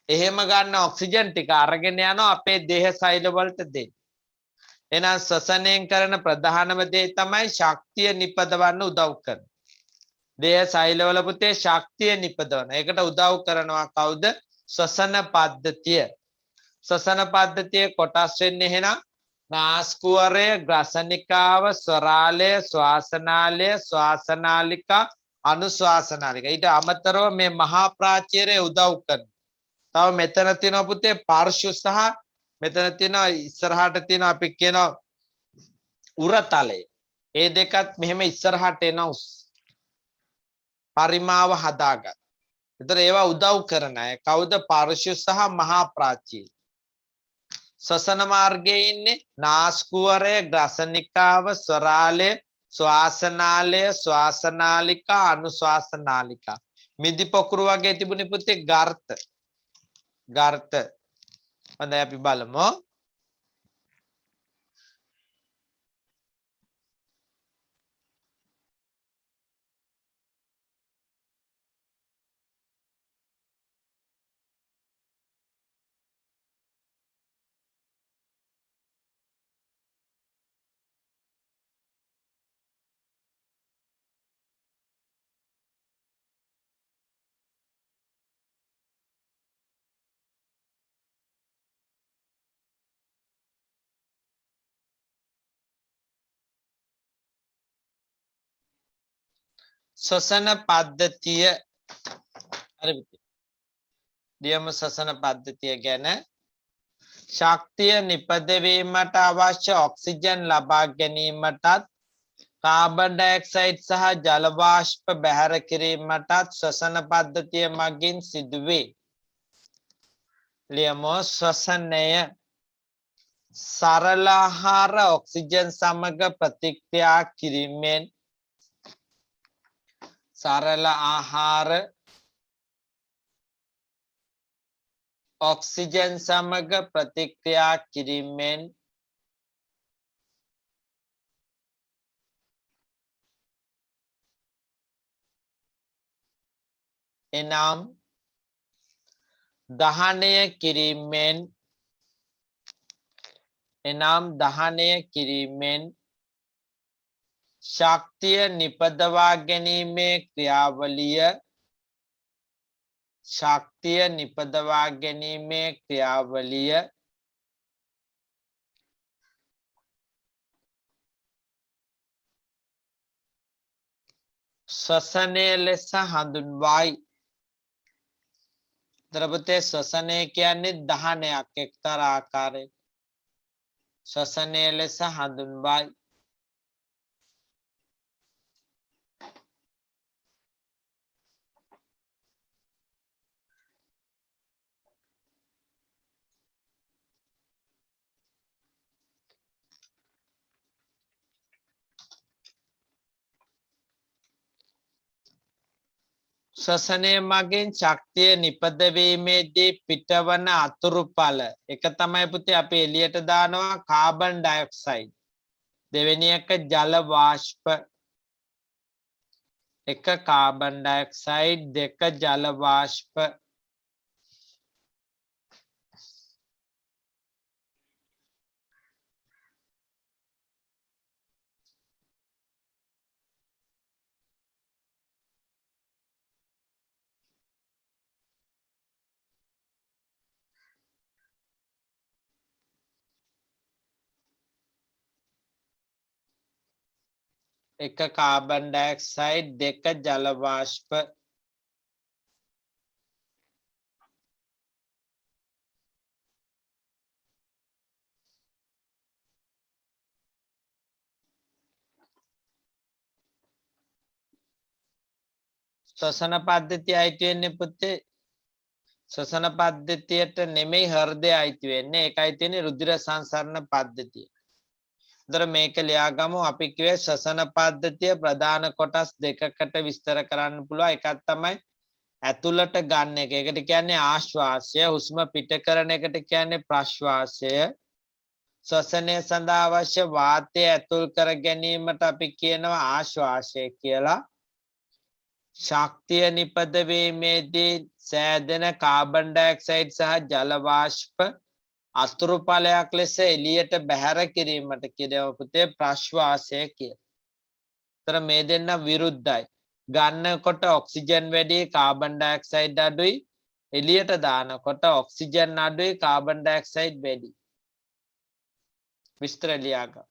[SPEAKER 1] එහෙම ගන්න ඔක්සිජන් ටික අරගෙන යනවා අපේ දේහ සෛල වලට දෙන්න. එහෙනම් ශ්වසනයෙන් කරන ප්‍රධානම දේ තමයි ශක්තිය නිපදවන්න උදව් කරන. දේහ සෛලවල පුතේ ශක්තිය නිපදවන. ඒකට උදව් කරනවා කවුද? ශ්වසන පද්ධතිය. ශ්වසන පද්ධතිය කොටස් වෙන්නේ එහෙනම් නාස්කුවරය, ග්‍රසනිකාව, ස්වරාලය, ශ්වාසනාලය, ශ්වාසනාලිකා, අනුශ්වාසනාලිකා. ඊට අමතරව මේ මහා ප්‍රාචීරය උදව් කරනවා. තව මෙතන තියෙනවා පුතේ පාර්ශ්ව සහ මෙතන තියෙනවා ඉස්සරහට තියෙනවා අපි කියනවා උරතලය. ඒ දෙකත් මෙහෙම ඉස්සරහට එනවා පරිමාව හදාගන්න. ඒතර ඒවා උදව් කරන අය කවුද? පාර්ශ්ව සහ මහා ප්‍රාචීර. ශ්වසන මාර්ගයේ ඉන්නේ නාස්කුවරය, ග්‍රසනිකාව, ස්වරාලය, ශ්වාසනාලය, ශ්වාසනාලිකා, අනුශ්වාසනාලිකා. මිදි පොකුරු වගේ තිබුණේ පුතේ ගර්ත. ගර්ත. හොඳයි අපි බලමු. ශ්වසන පද්ධතිය හරි පුතේ. දියම ශ්වසන පද්ධතිය ගැන ශක්තිය නිපදවීමට අවශ්‍ය ඔක්සිජන් ලබා ගැනීමටත් කාබන් ඩයොක්සයිඩ් සහ ජල වාෂ්ප බැහැර කිරීමටත් ශ්වසන පද්ධතිය මගින් සිදුවේ. ලියමු ශ්වසනය සරල ආහාර ඔක්සිජන් සමග ප්‍රතික්‍රියා කිරීමෙන් සරල ආහාර ඔක්සිජන් සමග ප්‍රතික්‍රියා කිරීමෙන් එනම් දහනය කිරීමෙන් ශක්තිය නිපදවා ගැනීමේ ක්‍රියාවලිය ශ්වසනය ලෙස හඳුන්වයි. ද්‍රවතේ ශ්වසනය කියන්නේ දහනයක් එක්තරා ආකාරයක. ශ්වසනය ලෙස හඳුන්වයි. ශ්වසනය මගින් ශක්තිය නිපදවීමේදී පිටවන අතුරු ඵල එක තමයි පුතේ අපි එළියට දානවා කාබන් ඩයොක්සයිඩ්. දෙවෙනි එක ජල වාෂ්ප. එක කාබන් ඩයොක්සයිඩ්, දෙක ජල වාෂ්ප. එක කාබන් ඩයොක්සයිඩ් දෙක ජල වාෂ්ප ශ්වසන පද්ධතිය අයිති වෙන්නේ පුතේ ශ්වසන පද්ධතියට නෙමෙයි හෘදය අයිති වෙන්නේ ඒකයි තියෙන්නේ රුධිර සංසරණ පද්ධතිය. ඒතර මේක ලියාගමු අපි කිව්වේ ශ්වසන පද්ධතිය ප්‍රධාන කොටස් දෙකකට විස්තර කරන්න පුළුවන් එකක් තමයි ඇතුළට ගන්න එක. ඒකට කියන්නේ ආශ්වාසය, හුස්ම පිට කරන එකට කියන්නේ ප්‍රශ්වාසය. ශ්වසනය සඳහා අවශ්‍ය වාතය ඇතුල් කර ගැනීමට අපි කියනවා ආශ්වාසය කියලා. ශක්තිය නිපදවීමේදී සෑදෙන කාබන් ඩයොක්සයිඩ් සහ ජල වාෂ්ප අතුරු ඵලයක් ලෙස එළියට බැහැර කිරීමට කියනවා පුතේ ප්‍රශ්වාසය කියලා. ඒතර මේ දෙන්න විරුද්ධයි. ගන්නකොට ඔක්සිජන් වැඩි කාබන් ඩයොක්සයිඩ් අඩුයි. එළියට දානකොට ඔක්සිජන් අඩුයි කාබන් ඩයොක්සයිඩ් වැඩි. විස්තර ලියාගන්න.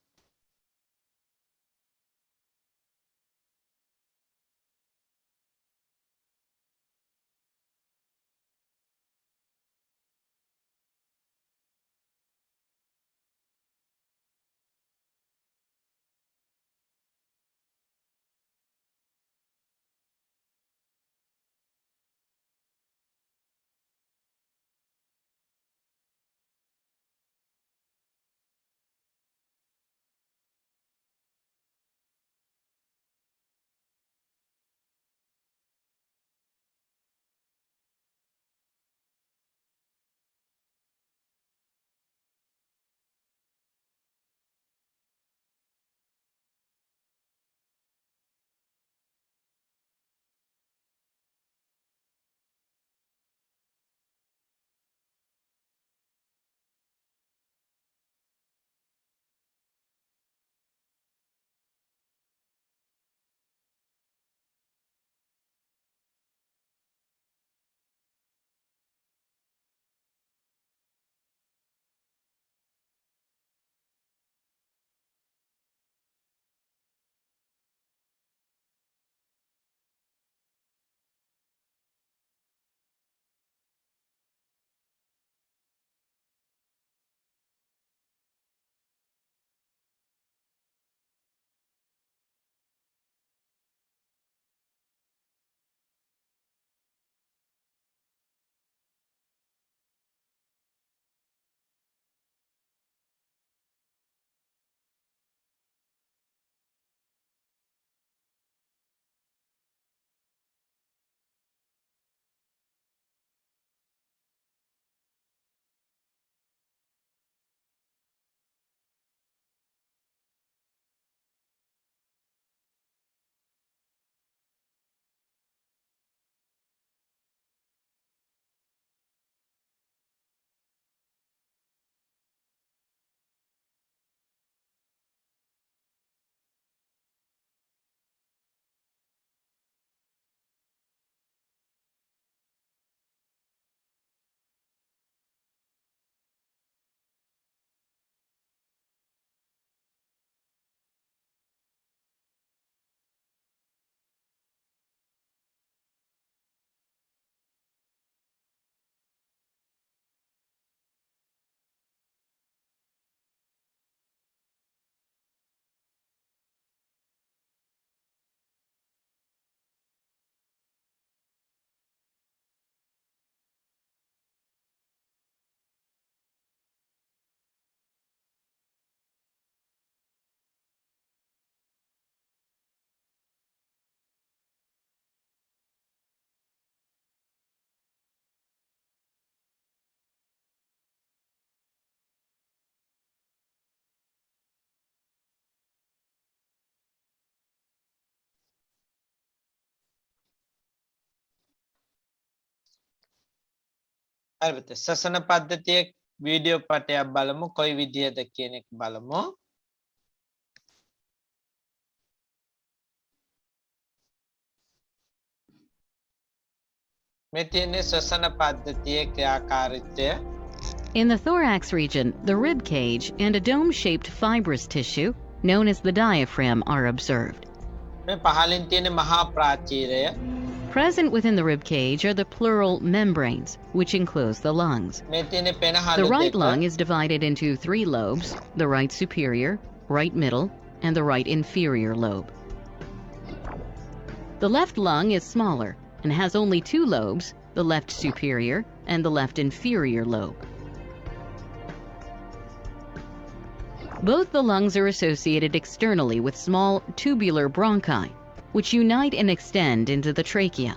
[SPEAKER 1] හරිද? ශ්වසන පද්ධතියේ වීඩියෝ පටයක් බලමු කොයි විදිහද කියන එක බලමු. මේ තියෙන්නේ ශ්වසන පද්ධතියේ ක්‍රියාකාරීත්වය.
[SPEAKER 4] In the thorax region, the rib cage and a dome-shaped fibrous tissue, known as the diaphragm, are observed.
[SPEAKER 1] මේ පහලින් තියෙන මහා ප්‍රාචීරය.
[SPEAKER 4] Present within the rib cage are the pleural membranes, which enclose the lungs.
[SPEAKER 1] මේ තියෙන
[SPEAKER 4] The
[SPEAKER 1] පෙනහළු
[SPEAKER 4] right
[SPEAKER 1] දෙක.
[SPEAKER 4] lung is divided into 3 lobes: the right superior, right middle, and the right inferior lobe. The left lung is smaller and has only 2 lobes: the left superior and the left inferior lobe. Both the lungs are associated externally with small tubular bronchi, which unite and extend into the trachea.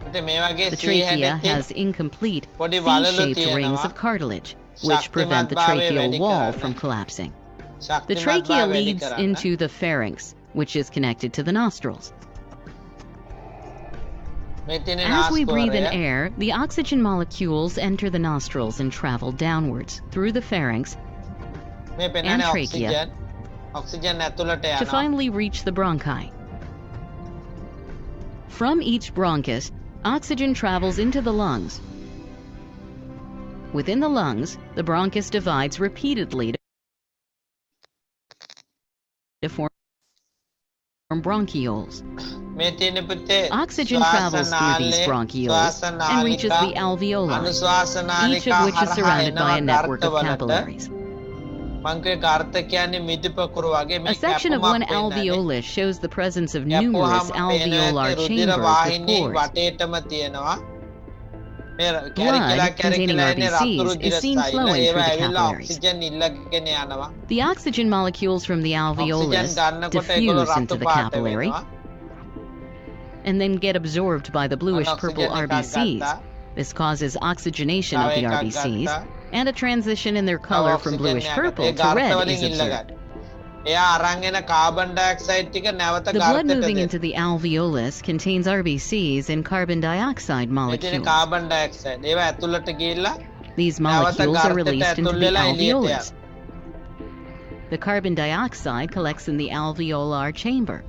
[SPEAKER 1] ඉතින් මේ වගේ
[SPEAKER 4] The
[SPEAKER 1] සිහි
[SPEAKER 4] trachea
[SPEAKER 1] හැඩෙත්
[SPEAKER 4] has incomplete
[SPEAKER 1] පොඩි වලලු
[SPEAKER 4] C-shaped rings
[SPEAKER 1] තියෙනවා.
[SPEAKER 4] of cartilage, which prevent the
[SPEAKER 1] ශක්තිමත් භාවය
[SPEAKER 4] tracheal
[SPEAKER 1] වැඩි
[SPEAKER 4] wall
[SPEAKER 1] කරන්න.
[SPEAKER 4] from collapsing. The
[SPEAKER 1] ශක්තිමත්
[SPEAKER 4] trachea
[SPEAKER 1] භාවය වැඩි
[SPEAKER 4] leads
[SPEAKER 1] කරන්න.
[SPEAKER 4] into the pharynx, which is connected to the nostrils.
[SPEAKER 1] මේ තියෙන
[SPEAKER 4] As we breathe in
[SPEAKER 1] නාස්කෝරය.
[SPEAKER 4] air, the oxygen molecules enter the nostrils and travel downwards through the pharynx
[SPEAKER 1] මේ පෙන්නන්නේ
[SPEAKER 4] and trachea
[SPEAKER 1] oxygen. Oxygen ඇතුළට
[SPEAKER 4] to
[SPEAKER 1] යනවා.
[SPEAKER 4] finally reach the bronchi. From each bronchus, oxygen travels into the lungs. Within the lungs, the bronchus divides repeatedly to form bronchioles.
[SPEAKER 1] මේ තියෙන පුතේ
[SPEAKER 4] Oxygen travels through these bronchioles and reaches the alveoli, each of which is surrounded by a network of capillaries.
[SPEAKER 1] මංකේ ගාර්ථ කියන්නේ මිදි පකුරු වගේ
[SPEAKER 4] A
[SPEAKER 1] මේ
[SPEAKER 4] section of one
[SPEAKER 1] කැපුමක් පෙන්නන්නේ.
[SPEAKER 4] alveolus shows the presence of numerous
[SPEAKER 1] කැපුවාම පේන
[SPEAKER 4] alveolar
[SPEAKER 1] ඇත්තේ රුධිර
[SPEAKER 4] chambers with
[SPEAKER 1] වාහිනී
[SPEAKER 4] pores.
[SPEAKER 1] වටේටම තියෙනවා. මේ
[SPEAKER 4] Blood containing
[SPEAKER 1] එන්නේ රතු
[SPEAKER 4] RBCs is
[SPEAKER 1] රුධිර
[SPEAKER 4] seen
[SPEAKER 1] සෛල.
[SPEAKER 4] flowing
[SPEAKER 1] ඒවා
[SPEAKER 4] through the
[SPEAKER 1] ඇවිල්ලා
[SPEAKER 4] capillaries.
[SPEAKER 1] ඔක්සිජන් ඉල්ලගෙන යනවා.
[SPEAKER 4] The oxygen molecules from the
[SPEAKER 1] oxygen
[SPEAKER 4] alveolus
[SPEAKER 1] ගන්නකොට ඒගොල්ලෝ
[SPEAKER 4] diffuse
[SPEAKER 1] රතු
[SPEAKER 4] into the
[SPEAKER 1] පාට
[SPEAKER 4] capillary
[SPEAKER 1] වෙනවා.
[SPEAKER 4] and then get absorbed by the
[SPEAKER 1] අන්න
[SPEAKER 4] bluish purple
[SPEAKER 1] ඔක්සිජන් එකක්
[SPEAKER 4] RBCs.
[SPEAKER 1] ගත්තා.
[SPEAKER 4] This causes oxygenation
[SPEAKER 1] තව
[SPEAKER 4] of the
[SPEAKER 1] එකක්
[SPEAKER 4] RBCs
[SPEAKER 1] ගත්තා.
[SPEAKER 4] and a transition in their
[SPEAKER 1] තව
[SPEAKER 4] color from
[SPEAKER 1] ඔක්සිජන්
[SPEAKER 4] bluish
[SPEAKER 1] එකක්
[SPEAKER 4] purple
[SPEAKER 1] ගත්තා. ඒ
[SPEAKER 4] to
[SPEAKER 1] ගාර්ථ
[SPEAKER 4] red
[SPEAKER 1] වලින්
[SPEAKER 4] is observed.
[SPEAKER 1] ඉල්ලගන්න. එයා අරන් එන කාබන් ඩයොක්සයිඩ් ටික නැවත
[SPEAKER 4] The blood
[SPEAKER 1] ගාර්ථයට
[SPEAKER 4] moving
[SPEAKER 1] දෙන්න.
[SPEAKER 4] into the alveolus contains RBCs and carbon dioxide
[SPEAKER 1] මේ තියෙන
[SPEAKER 4] molecules.
[SPEAKER 1] කාබන් ඩයොක්සයිඩ් ඒවා ඇතුළට ගිහිල්ලා
[SPEAKER 4] These
[SPEAKER 1] නැවත
[SPEAKER 4] molecules are
[SPEAKER 1] ගාර්ථයට
[SPEAKER 4] released into
[SPEAKER 1] ඇතුල්
[SPEAKER 4] the
[SPEAKER 1] වෙලා එළියට
[SPEAKER 4] alveolus.
[SPEAKER 1] යනවා.
[SPEAKER 4] The carbon dioxide collects in the alveolar chamber.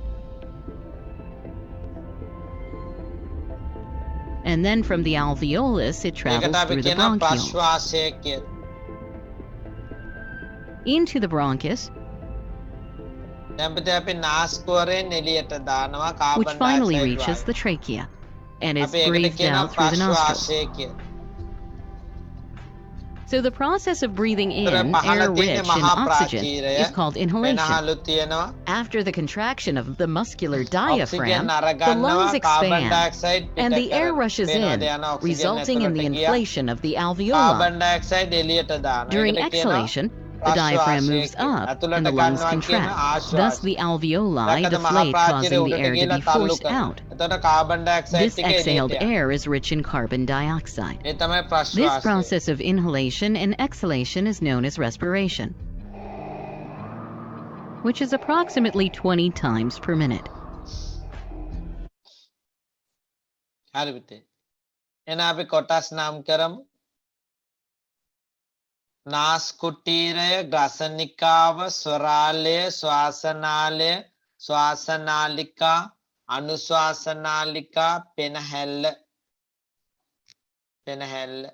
[SPEAKER 4] And then from the alveolus, it travels
[SPEAKER 1] ඒකට අපි
[SPEAKER 4] through the
[SPEAKER 1] කියනවා
[SPEAKER 4] bronchioles.
[SPEAKER 1] ප්‍රශ්වාසය කියලා.
[SPEAKER 4] Into the bronchus,
[SPEAKER 1] දැන් පුතේ අපි නාස්කුවරෙන් එළියට දානවා
[SPEAKER 4] which
[SPEAKER 1] carbon
[SPEAKER 4] finally
[SPEAKER 1] dioxide
[SPEAKER 4] reaches
[SPEAKER 1] වායුව.
[SPEAKER 4] the trachea and is
[SPEAKER 1] අපි ඒකට
[SPEAKER 4] breathed
[SPEAKER 1] කියනවා
[SPEAKER 4] out through the nostrils.
[SPEAKER 1] ප්‍රශ්වාසය කියලා.
[SPEAKER 4] So the process of breathing in
[SPEAKER 1] ඒතර පහළ
[SPEAKER 4] air
[SPEAKER 1] තියෙන
[SPEAKER 4] rich in
[SPEAKER 1] මහා
[SPEAKER 4] oxygen
[SPEAKER 1] ප්‍රාචීරය
[SPEAKER 4] is called inhalation.
[SPEAKER 1] වෙනහලු තියෙනවා.
[SPEAKER 4] After the contraction of the muscular
[SPEAKER 1] oxygen
[SPEAKER 4] diaphragm, the
[SPEAKER 1] අරගන්නවා
[SPEAKER 4] lungs
[SPEAKER 1] carbon
[SPEAKER 4] expand
[SPEAKER 1] dioxide
[SPEAKER 4] and
[SPEAKER 1] පිට
[SPEAKER 4] the air
[SPEAKER 1] කරනවා.
[SPEAKER 4] rushes
[SPEAKER 1] වෙනවද
[SPEAKER 4] in,
[SPEAKER 1] යන oxygen
[SPEAKER 4] resulting in the
[SPEAKER 1] ඇතුළට ගියා.
[SPEAKER 4] inflation of the alveoli.
[SPEAKER 1] Carbon dioxide එළියට දානවා.
[SPEAKER 4] During
[SPEAKER 1] ඒකට කියනවා
[SPEAKER 4] exhalation, the diaphragm
[SPEAKER 1] ප්‍රශ්වාසය
[SPEAKER 4] moves
[SPEAKER 1] කියලා.
[SPEAKER 4] up
[SPEAKER 1] ඇතුළට
[SPEAKER 4] and the lungs
[SPEAKER 1] ගන්නවා කියන
[SPEAKER 4] contract.
[SPEAKER 1] ආශ්වාසය.
[SPEAKER 4] Thus, the alveoli
[SPEAKER 1] දැක්කද මහා
[SPEAKER 4] deflate,
[SPEAKER 1] ප්‍රාචීරය
[SPEAKER 4] causing the
[SPEAKER 1] උඩට
[SPEAKER 4] air to
[SPEAKER 1] ගිහිල්ලා
[SPEAKER 4] be
[SPEAKER 1] තල්ලු
[SPEAKER 4] forced
[SPEAKER 1] කරනවා.
[SPEAKER 4] out.
[SPEAKER 1] එතකොට කාබන් ඩයොක්සයිඩ්
[SPEAKER 4] This
[SPEAKER 1] ටික එළියට
[SPEAKER 4] exhaled
[SPEAKER 1] යනවා.
[SPEAKER 4] air is rich in carbon dioxide.
[SPEAKER 1] මේ තමයි
[SPEAKER 4] This
[SPEAKER 1] ප්‍රශ්වාසය.
[SPEAKER 4] process of inhalation and exhalation is known as respiration, which is approximately 20 times per minute.
[SPEAKER 1] හරි පුතේ. එහෙනම් අපි කොටස් නම් කරමු. නාස්කුටීරය, ග්‍රසනිකාව, ස්වරාලය, ශ්වාසනාලය, ශ්වාසනාලිකා, අනුශ්වාසනාලිකා, පෙනහැල්ල. පෙනහැල්ල.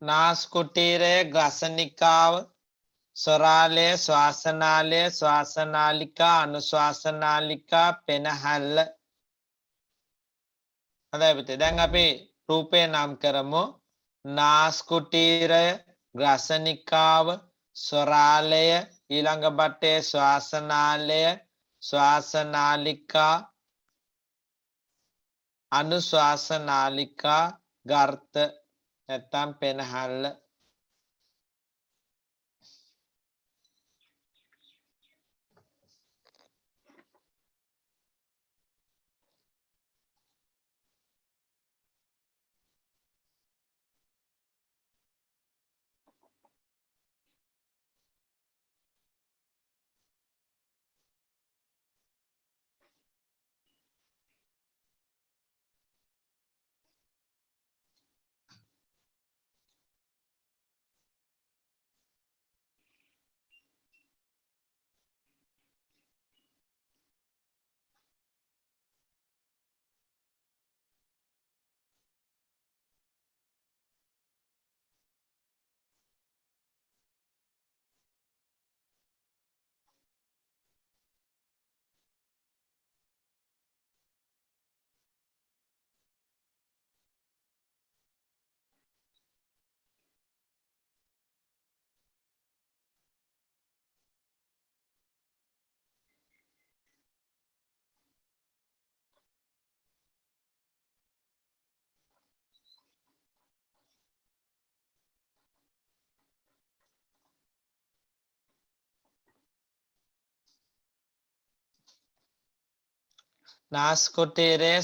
[SPEAKER 1] නාස්කුටීරය, ග්‍රසනිකාව, ස්වරාලය, ශ්වාසනාලය, ශ්වාසනාලිකා, අනුශ්වාසනාලිකා, පෙනහැල්ල. හොඳයි පුතේ. දැන් අපි රූපය නම් කරමු. නාස්කුටීරය, ග්‍රසනිකාව, ස්වරාලය, ඊළඟ බටේ ශ්වාසනාලය, ශ්වාසනාලිකා, අනුශ්වාසනාලිකා, ගර්ත නැත්තම් පෙනහැල්ල. නාස්කුටීරේ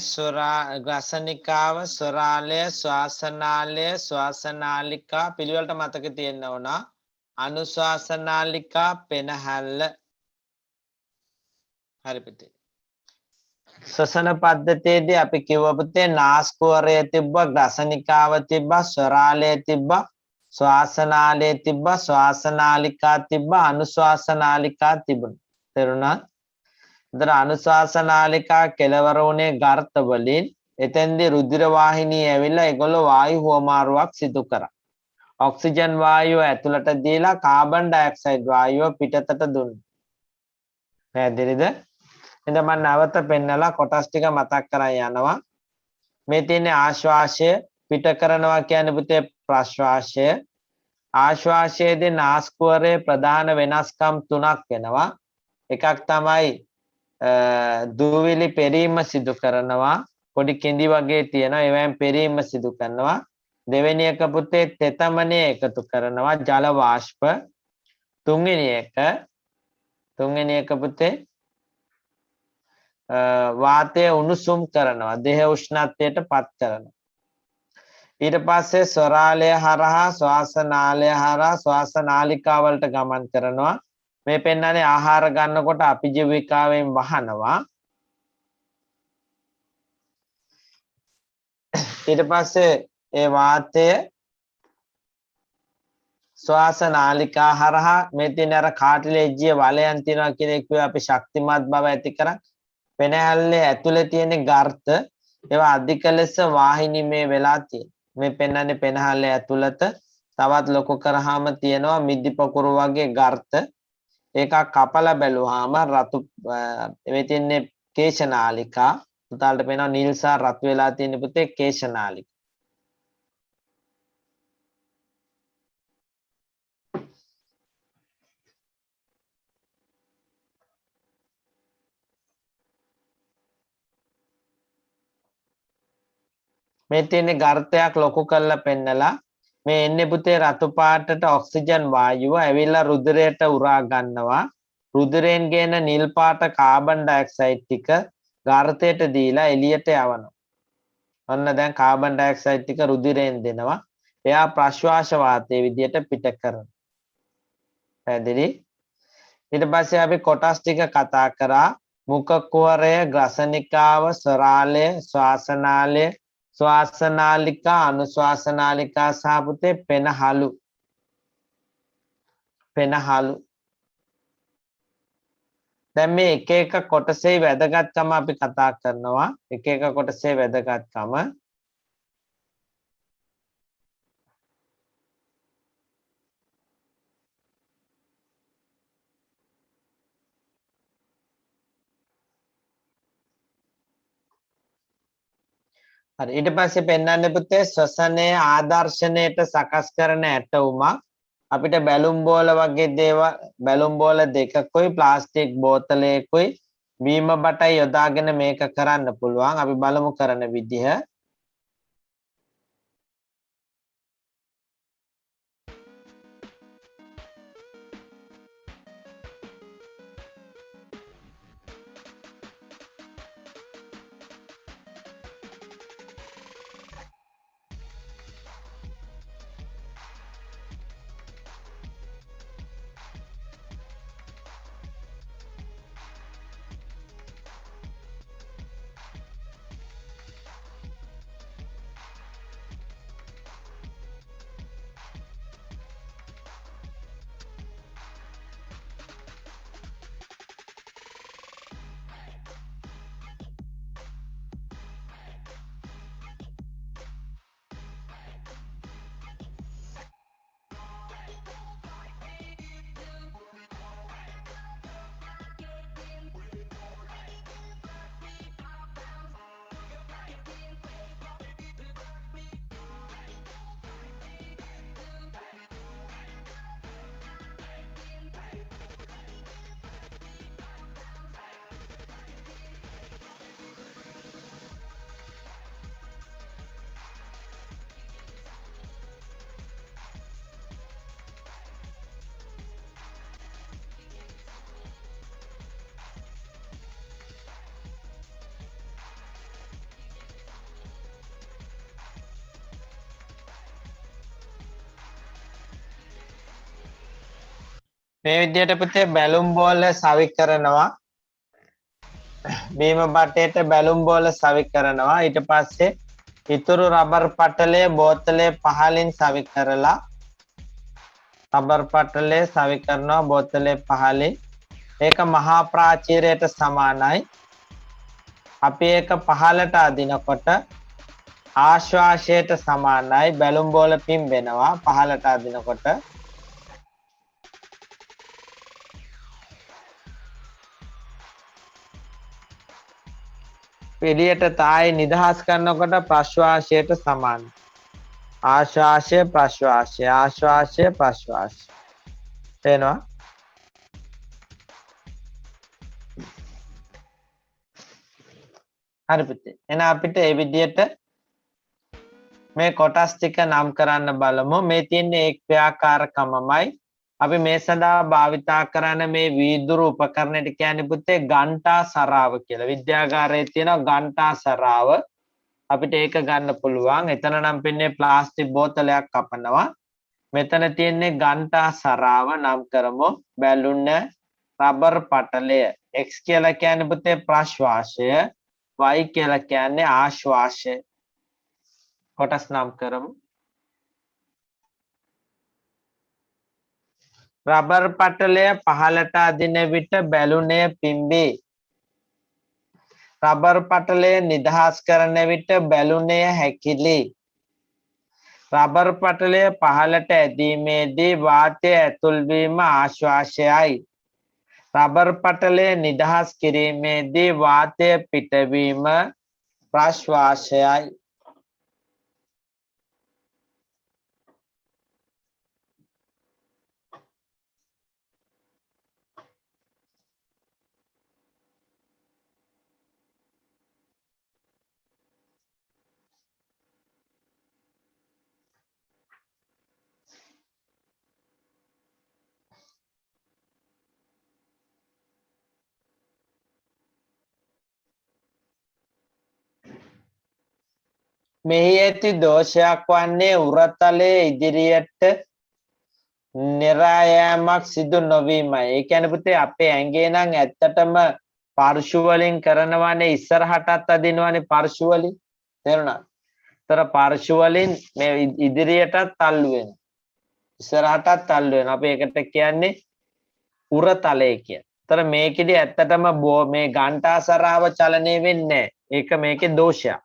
[SPEAKER 1] ග්‍රසනිකාව ස්වරාලය ශ්වාසනාලය ශ්වාසනාලිකා පිළිවෙලට මතක තියෙන්න ඕන. අනුශ්වාසනාලිකා පෙනහැල්ල. හරි පුතේ. ශ්වසන පද්ධතියේදී අපි කිව්ව පුතේ නාස්කුවරය තිබ්බා, ග්‍රසනිකාව තිබ්බා, ස්වරාලය තිබ්බා, ශ්වාසනාලය තිබ්බා, ශ්වාසනාලිකා තිබ්බා, අනුශ්වාසනාලිකා තිබුණා. තේරුණා? එතන අනුශාසනාලිකා කෙලවර වුණේ ගර්ත වලින්. එතෙන්දී රුධිර වාහිනිය ඇවිල්ලා ඒගොල්ලෝ වායු හුවමාරුවක් සිදු කරා. ඔක්සිජන් වායුව ඇතුළට දීලා කාබන් ඩයොක්සයිඩ් වායුව පිටතට දුන්නා. පැහැදිලිද? එහෙනම් මම නැවත පෙන්නලා කොටස් ටික මතක් කරන් යනවා. මේ තියෙන්නේ ආශ්වාසය පිට කරනවා කියන්නේ පුතේ ප්‍රශ්වාසය. ආශ්වාසයේදී නාස්කුවරේ ප්‍රධාන වෙනස්කම් තුනක් වෙනවා. එකක් තමයි දූවිලි පෙරීම සිදු කරනවා. පොඩි කෙඳි වගේ තියෙනවා. ඒවෙන් පෙරීම සිදු කරනවා. දෙවෙනි එක පුතේ තෙතමනය එකතු කරනවා, ජල වාෂ්ප. තුන්වෙනි එක පුතේ වාතය උණුසුම් කරනවා, දේහ උෂ්ණත්වයට පත් කරනවා. ඊට පස්සේ ස්වරාලය හරහා ශ්වාසනාලය හරහා ශ්වාසනාලිකාව වලට ගමන් කරනවා. මේ පෙන්නන්නේ ආහාර ගන්නකොට අපිජීවිකාවෙන් වහනවා. ඊට පස්සේ ඒ වාතය ශ්වාසනාලිකා හරහා මේ තියෙන අර කාටිලේජ්ජිය වලයන් තියෙනවා කියන එක අපි ශක්තිමත් බව ඇති කරන් පෙනහැල්ලේ ඇතුලේ තියෙන ගර්ත ඒවා අධික ලෙස වාහිනිමය වෙලා තියෙනවා. මේ පෙන්නන්නේ පෙනහැල්ලේ ඇතුළත තවත් ලොකු කරාම තියෙනවා මිදි පොකුරු වගේ ගර්ත. ඒක කපලා බැලුවාම රතු මේ තියෙන්නේ කේශනාලිකා. උතාලට පේනවා නිල් සහ රතු වෙලා තියෙන පුතේ කේශනාලිකා. මේ තියෙන්නේ ගර්තයක් ලොකු කරලා පෙන්නලා මේ එන්නේ පුතේ රතු පාටට ඔක්සිජන් වායුව ඇවිල්ලා රුධිරයට උරා ගන්නවා. රුධිරයෙන් ගේන නිල් පාට කාබන් ඩයොක්සයිඩ් ටික ගර්තයට දීලා එළියට යවනවා. ඔන්න දැන් කාබන් ඩයොක්සයිඩ් ටික රුධිරයෙන් දෙනවා. එයා ප්‍රශ්වාස වාතයේ විදියට පිට කරනවා. පැහැදිලි? ඊට පස්සේ අපි කොටස් ටික කතා කරා. මුඛ කුහරය, ග්‍රසනිකාව, ස්වරාලය, ශ්වාසනාලය, ශ්වාසනාලිකා, අනුශ්වාසනාලිකා සහ පුතේ පෙනහලු. දැන් මේ එක එක කොටසේ වැදගත්කම අපි කතා කරනවා. එක එක කොටසේ වැදගත්කම. හරි ඊට පස්සේ පෙන්වන්නේ පුතේ ශ්වසනයේ ආදර්ශණයට සකස් කරන ඇටවුමක්. අපිට බැලුම් බෝල වගේ දේවල් බැලුම් බෝල දෙකකුයි ප්ලාස්ටික් බෝතලයකුයි බීම බටයි යොදාගෙන මේක කරන්න පුළුවන්. අපි බලමු කරන විදිහ. මේ විදියට පුතේ බැලුම් බෝල සවි කරනවා. බීම බටේට බැලුම් බෝල සවි කරනවා. ඊට පස්සේ ඉතුරු රබර් පටලය බෝතලේ පහලින් සවි කරලා රබර් පටලය සවි කරනවා බෝතලේ පහලින්. ඒක මහා ප්‍රාචීරයට සමානයි. අපි ඒක පහලට අදිනකොට ආශ්වාසයට සමානයි. බැලුම් බෝල පිම්බෙනවා පහලට අදිනකොට. එළියට තායි නිදහස් කරනකොට ප්‍රශ්වාසයට සමානයි. ආශ්වාසය ප්‍රශ්වාසය ආශ්වාසය ප්‍රශ්වාසය. තේනවා? හරි පුතේ. එහෙනම් අපිට මේ විදියට මේ කොටස් ටික නම් කරන්න බලමු. මේ තියෙන්නේ එක් ක්‍රියාකාරකමමයි. අපි මේ සඳහා භාවිතා කරන මේ වීදුරු උපකරණයට කියන්නේ පුතේ ගන්ටා සරාව කියලා. විද්‍යාගාරයේ තියෙන ගන්ටා සරාව. අපිට ඒක ගන්න පුළුවන්. එතන නම් පින්නේ ප්ලාස්ටික් බෝතලයක් කපනවා. මෙතන තියෙන්නේ ගන්ටා සරාව නම් කරමු. බැලුන රබර් පටලය. X කියලා කියන්නේ පුතේ ප්‍රශ්වාසය. Y කියලා කියන්නේ ආශ්වාසය. කොටස් නම් කරමු. රබර් පටලය පහලට අදින විට බැලුනේ පිම්බේ. රබර් පටලය නිදහස් කරන විට බැලුනේ හැකිලි. රබර් පටලය පහලට ඇදීමේදී වාතය ඇතුල්වීම ආශ්වාසයයි. රබර් පටලය නිදහස් කිරීමේදී වාතය පිටවීම ප්‍රශ්වාසයයි. මෙහි ඇති දෝෂයක් වන්නේ උරතලයේ ඉදිරියට නිරායෑමක් සිදු නොවීමයි. ඒ කියන්නේ පුතේ අපේ ඇඟේ නම් ඇත්තටම පාර්ශව වලින් කරනවානේ ඉස්සරහටත් අදිනවානේ පාර්ශව වලින්. තේරුණාද? තර පාර්ශව වලින් මේ ඉදිරියටත් තල්ලු වෙනවා. ඉස්සරහටත් තල්ලු වෙනවා. අපි ඒකට කියන්නේ උරතලය කියලා. තර මේකෙදි ඇත්තටම මේ ගන්ටාසරාව චලනය වෙන්නේ නැහැ. ඒක මේකේ දෝෂයක්.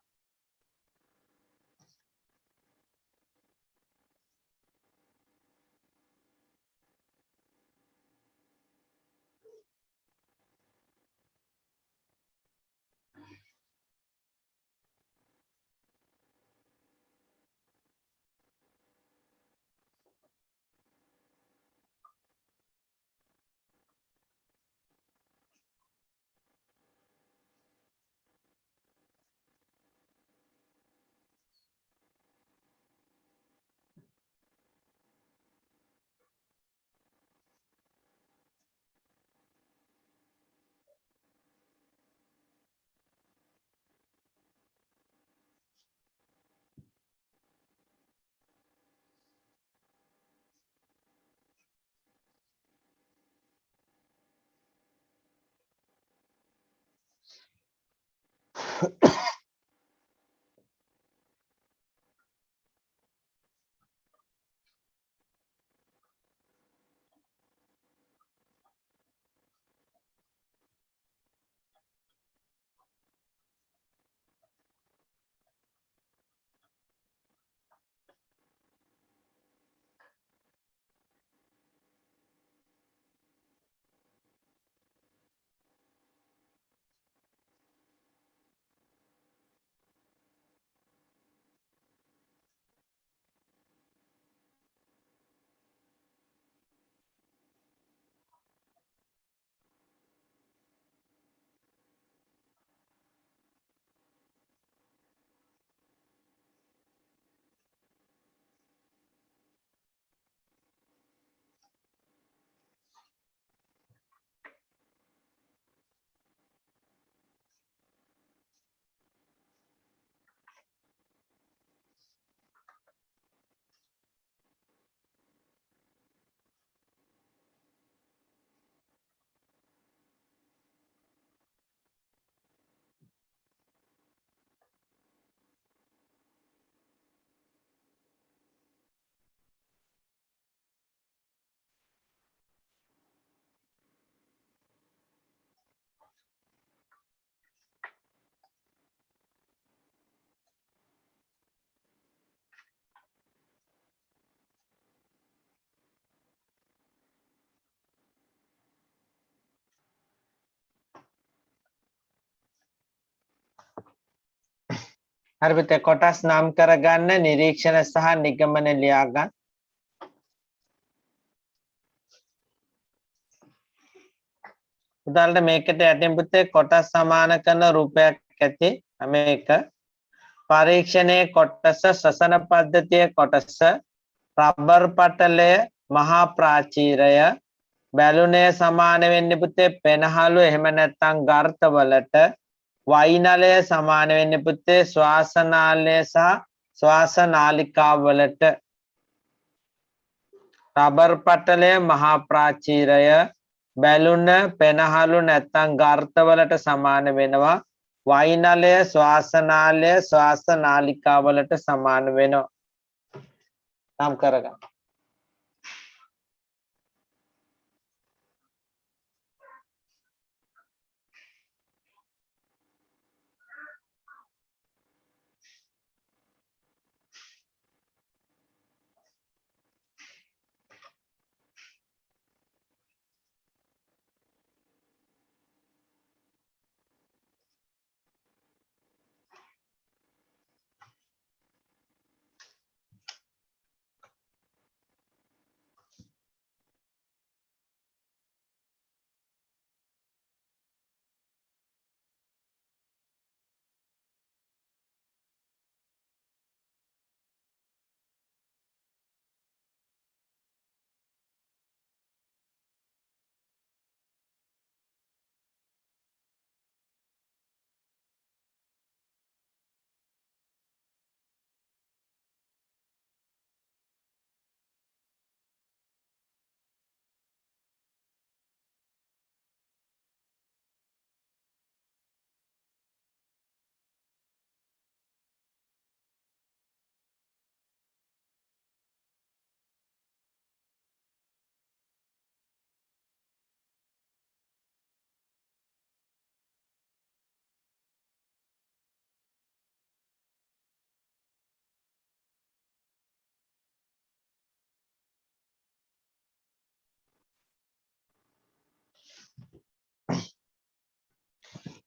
[SPEAKER 1] හරි පුතේ කොටස් නම් කරගන්න නිරීක්ෂණ සහ නිගමන ලියා ගන්න. උදාහරණ මේකට යටින් පුතේ කොටස් සමාන කරන රූපයක් ඇති මේක පරීක්ෂණයේ කොටස ශ්වසන පද්ධතියේ කොටස රබර් පටලය මහා ප්‍රාචීරය බැලුනේ සමාන වෙන්නේ පුතේ පෙනහළු එහෙම නැත්නම් ගර්තවලට වයිනලය සමාන වෙන්නේ පුතේ ශ්වාසනාලය සහ ශ්වාසනාලිකාවලට රබර් පටලය මහා ප්‍රාචීරය බැලුන පෙනහළු නැත්නම් ගර්තවලට සමාන වෙනවා වයිනලය ශ්වාසනාලය ශ්වාසනාලිකාවලට සමාන වෙනවා නම් කරගන්න.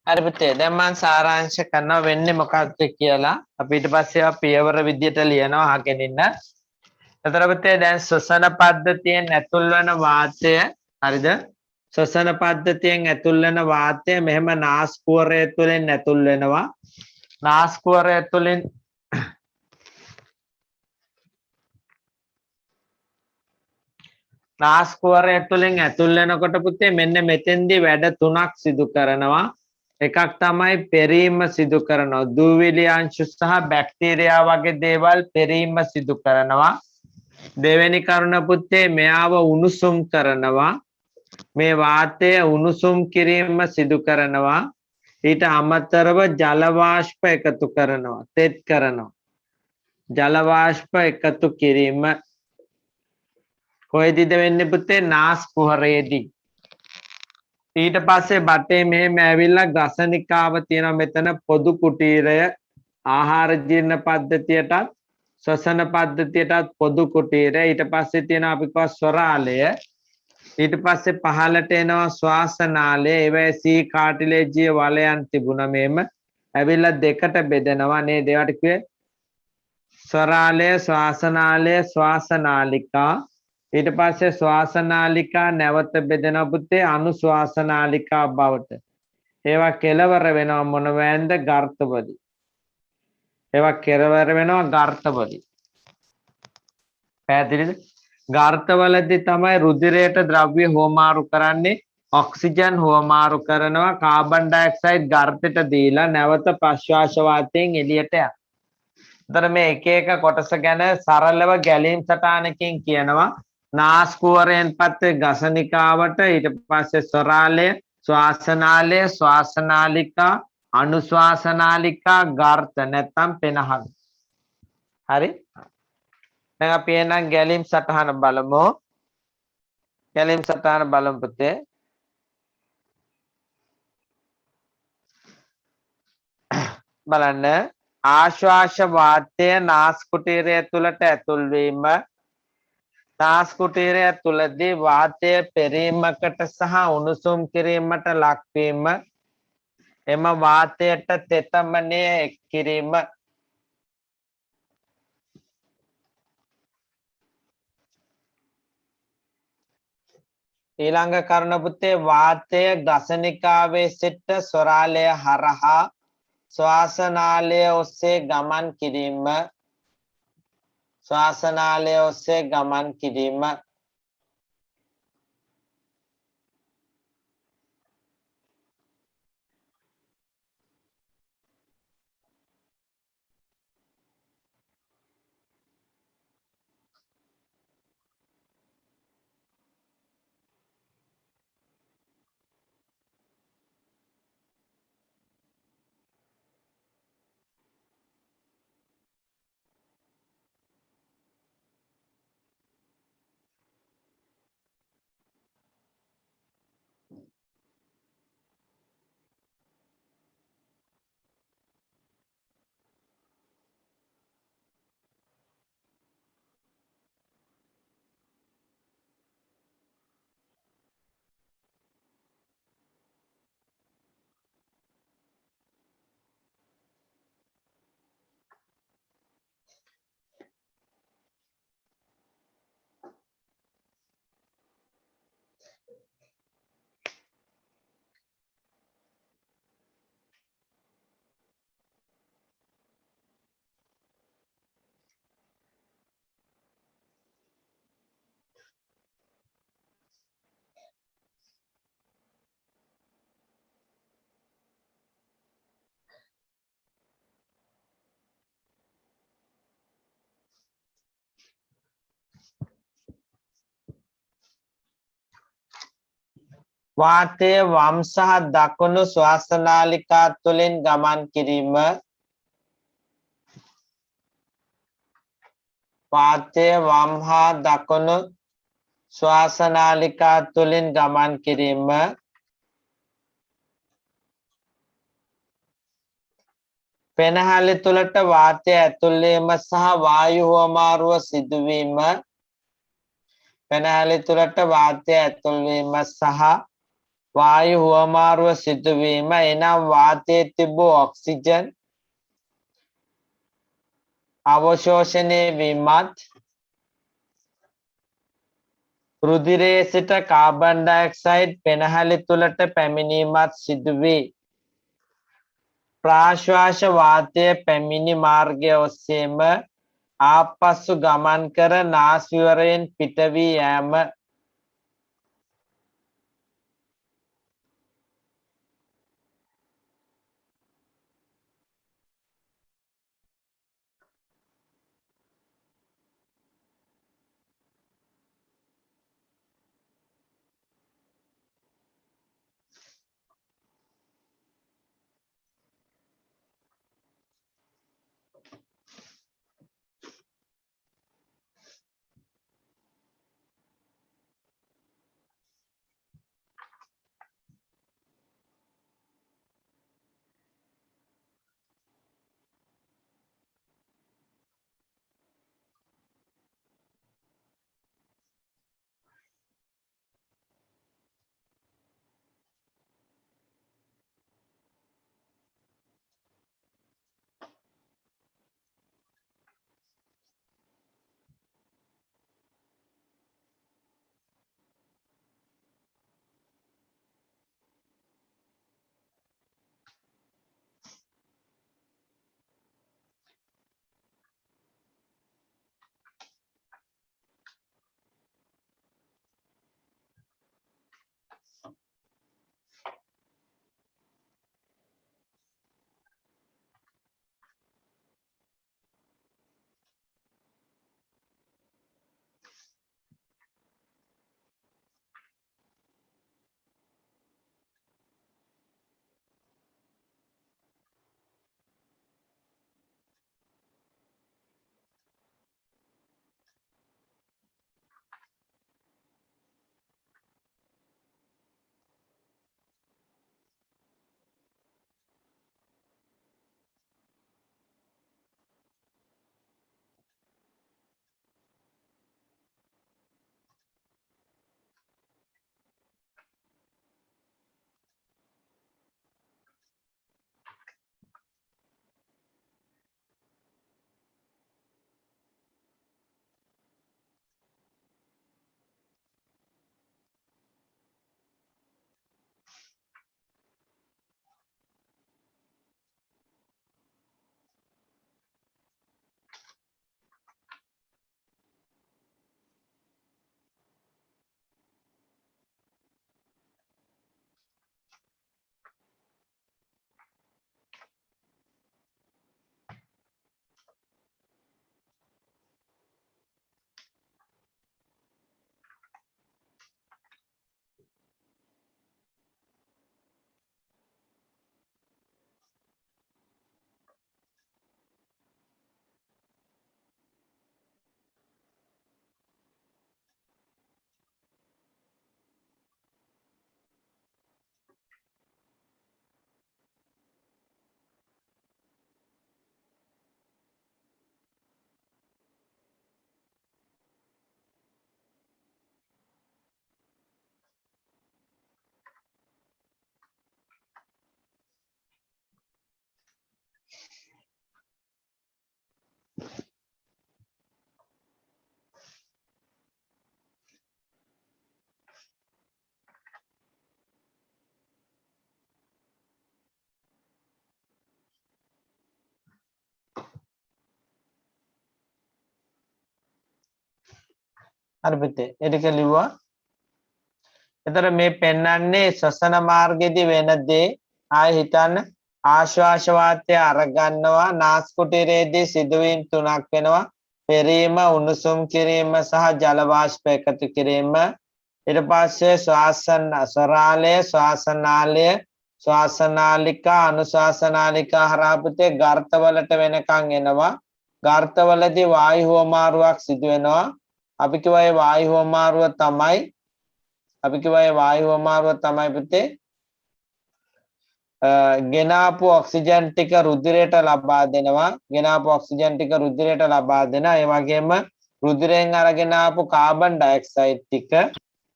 [SPEAKER 1] හරි පුතේ දැන් මම සාරාංශ කරනවා වෙන්නේ මොකක්ද කියලා අපි ඊට පස්සේ ඒවා පියවර විදියට ලියනවා අහගෙන ඉන්න. එතකොට පුතේ දැන් ශ්වසන පද්ධතියෙන් ඇතුල් වෙන වාතය හරිද? ශ්වසන පද්ධතියෙන් ඇතුල් වෙන වාතය මෙහෙම නාස්කුවරය තුළින් ඇතුල් වෙනවා. නාස්කුවරය තුළින් නාස්කුවරය තුළින් ඇතුල් වෙනකොට පුතේ මෙන්න මෙතෙන්දී වැඩ තුනක් සිදු කරනවා. එකක් තමයි පෙරීම සිදු කරනවා. දූවිලි අංශු සහ බැක්ටීරියා වගේ දේවල් පෙරීම සිදු කරනවා. දෙවෙනි කරුණ පුතේ මෙයාව උණුසුම් කරනවා. මේ වාතය උණුසුම් කිරීම සිදු කරනවා. ඊට අමතරව ජල වාෂ්ප එකතු කරනවා. තෙත් කරනවා. ජල වාෂ්ප එකතු කිරීම කොහෙදද වෙන්නේ පුතේ? නාස්කුහරයේදී. ඊට පස්සේ බටේ මෙහෙම ඇවිල්ලා ගසනිකාව තියෙනවා මෙතන පොදු කුටීරය ආහාර ජීර්ණ පද්ධතියටත් ශ්වසන පද්ධතියටත් පොදු කුටීරය ඊට පස්සේ තියෙනවා අපි කව ස්වරාලය ඊට පස්සේ පහළට එනවා ශ්වාසනාලය ඒවැයි සී කාටිලේජීය වලයන් තිබුණා මෙහෙම ඇවිල්ලා දෙකට බෙදෙනවා නේද ඒවට කිව්වේ ස්වරාලය ශ්වාසනාලය ශ්වාසනාලිකා ඊට පස්සේ ශ්වාසනාලිකා නැවත බෙදෙනවා පුතේ අනුශ්වාසනාලිකා බවට. ඒවා කෙලවර වෙනවා මොනවැන්ද? ගර්තවලි. ඒවා කෙලවර වෙනවා ගර්තවලි. පැහැදිලිද? ගර්තවලදී තමයි රුධිරයට ද්‍රව්‍ය හුවමාරු කරන්නේ. ඔක්සිජන් හුවමාරු කරනවා කාබන් ඩයොක්සයිඩ් ගර්තයට දීලා නැවත ප්‍රශ්වාස වාතයෙන් එළියට යනවා. උතර මේ එක එක කොටස ගැන සරලව ගැලීම් සටහනකින් කියනවා. නාස්කුවරයෙන් පස්සේ ගසනිකාවට ඊට පස්සේ ස්වරාලය ශ්වාසනාලය ශ්වාසනාලිකා අනුශ්වාසනාලිකා ගර්ත නැත්නම් පෙනහළු. හරි? දැන් අපි එනම් ගැලීම් සටහන බලමු. ගැලීම් සටහන බලමු පුතේ. බලන්න ආශ්වාස වාතය නාස්කුටීරය තුළට ඇතුල් වීම නාස්කුටීරය තුලදී වාතය පෙරීමකට සහ උණුසුම් කිරීමට ලක්වීම එම වාතයට තෙතමනය එක් කිරීම ඊළඟ කරුණ පුතේ වාතය ගසනිකාවේ සිට ස්වරාලය හරහා ශ්වාසනාලය ඔස්සේ ගමන් කිරීම ශ්වාසනාලය ඔස්සේ ගමන් කිරීම වාතය වම් සහ දකුණු ශ්වාසනාලිකා තුළින් ගමන් කිරීම වාතය වම් හා දකුණු ශ්වාසනාලිකා තුළින් ගමන් කිරීම පෙනහැලි තුළට වාතය ඇතුල්වීම සහ වායු හුවමාරුව සිදුවීම පෙනහැලි තුළට වාතය ඇතුල්වීම සහ වායු හුවමාරුව සිදුවීම එනම් වාතයේ තිබූ ඔක්සිජන් අවශෝෂණය වීමත් රුධිරයේ සිට කාබන් ඩයොක්සයිඩ් පෙනහැලි තුළට පැමිණීමත් සිදුවේ. ප්‍රාශ්වාස වාතය පැමිණි මාර්ගය ඔස්සේම ආපසු ගමන් කර නාස්විවරයෙන් පිට වී යෑම හරි පුතේ. ඒ ටික ලිව්වා. එතකොට මේ පෙන්වන්නේ ශ්වසන මාර්ගයේදී වෙන දේ ආයෙ හිතන්න ආශ්වාස වාතය අරගන්නවා නාස්පුඩිරේදී සිදුවීම් තුනක් වෙනවා පෙරීම උණුසුම් කිරීම සහ ජල වාෂ්ප එකතු කිරීම ඊට පස්සේ ස්වරාලය ශ්වාසනාලය ශ්වාසනාලිකා අනුශාසනාලිකා හරහා පුතේ ගර්තවලට වෙනකන් එනවා ගර්තවලදී වායු හුවමාරුවක් සිදු වෙනවා අපි කියවා ඒ වායු හුවමාරුව තමයි අපි කියවා ඒ වායු හුවමාරුව තමයි පුතේ ගෙනාපු ඔක්සිජන් ටික රුධිරයට ලබා දෙනවා ගෙනාපු ඔක්සිජන් ටික රුධිරයට ලබා දෙනවා ඒ වගේම රුධිරයෙන් අරගෙන ආපු කාබන් ඩයොක්සයිඩ් ටික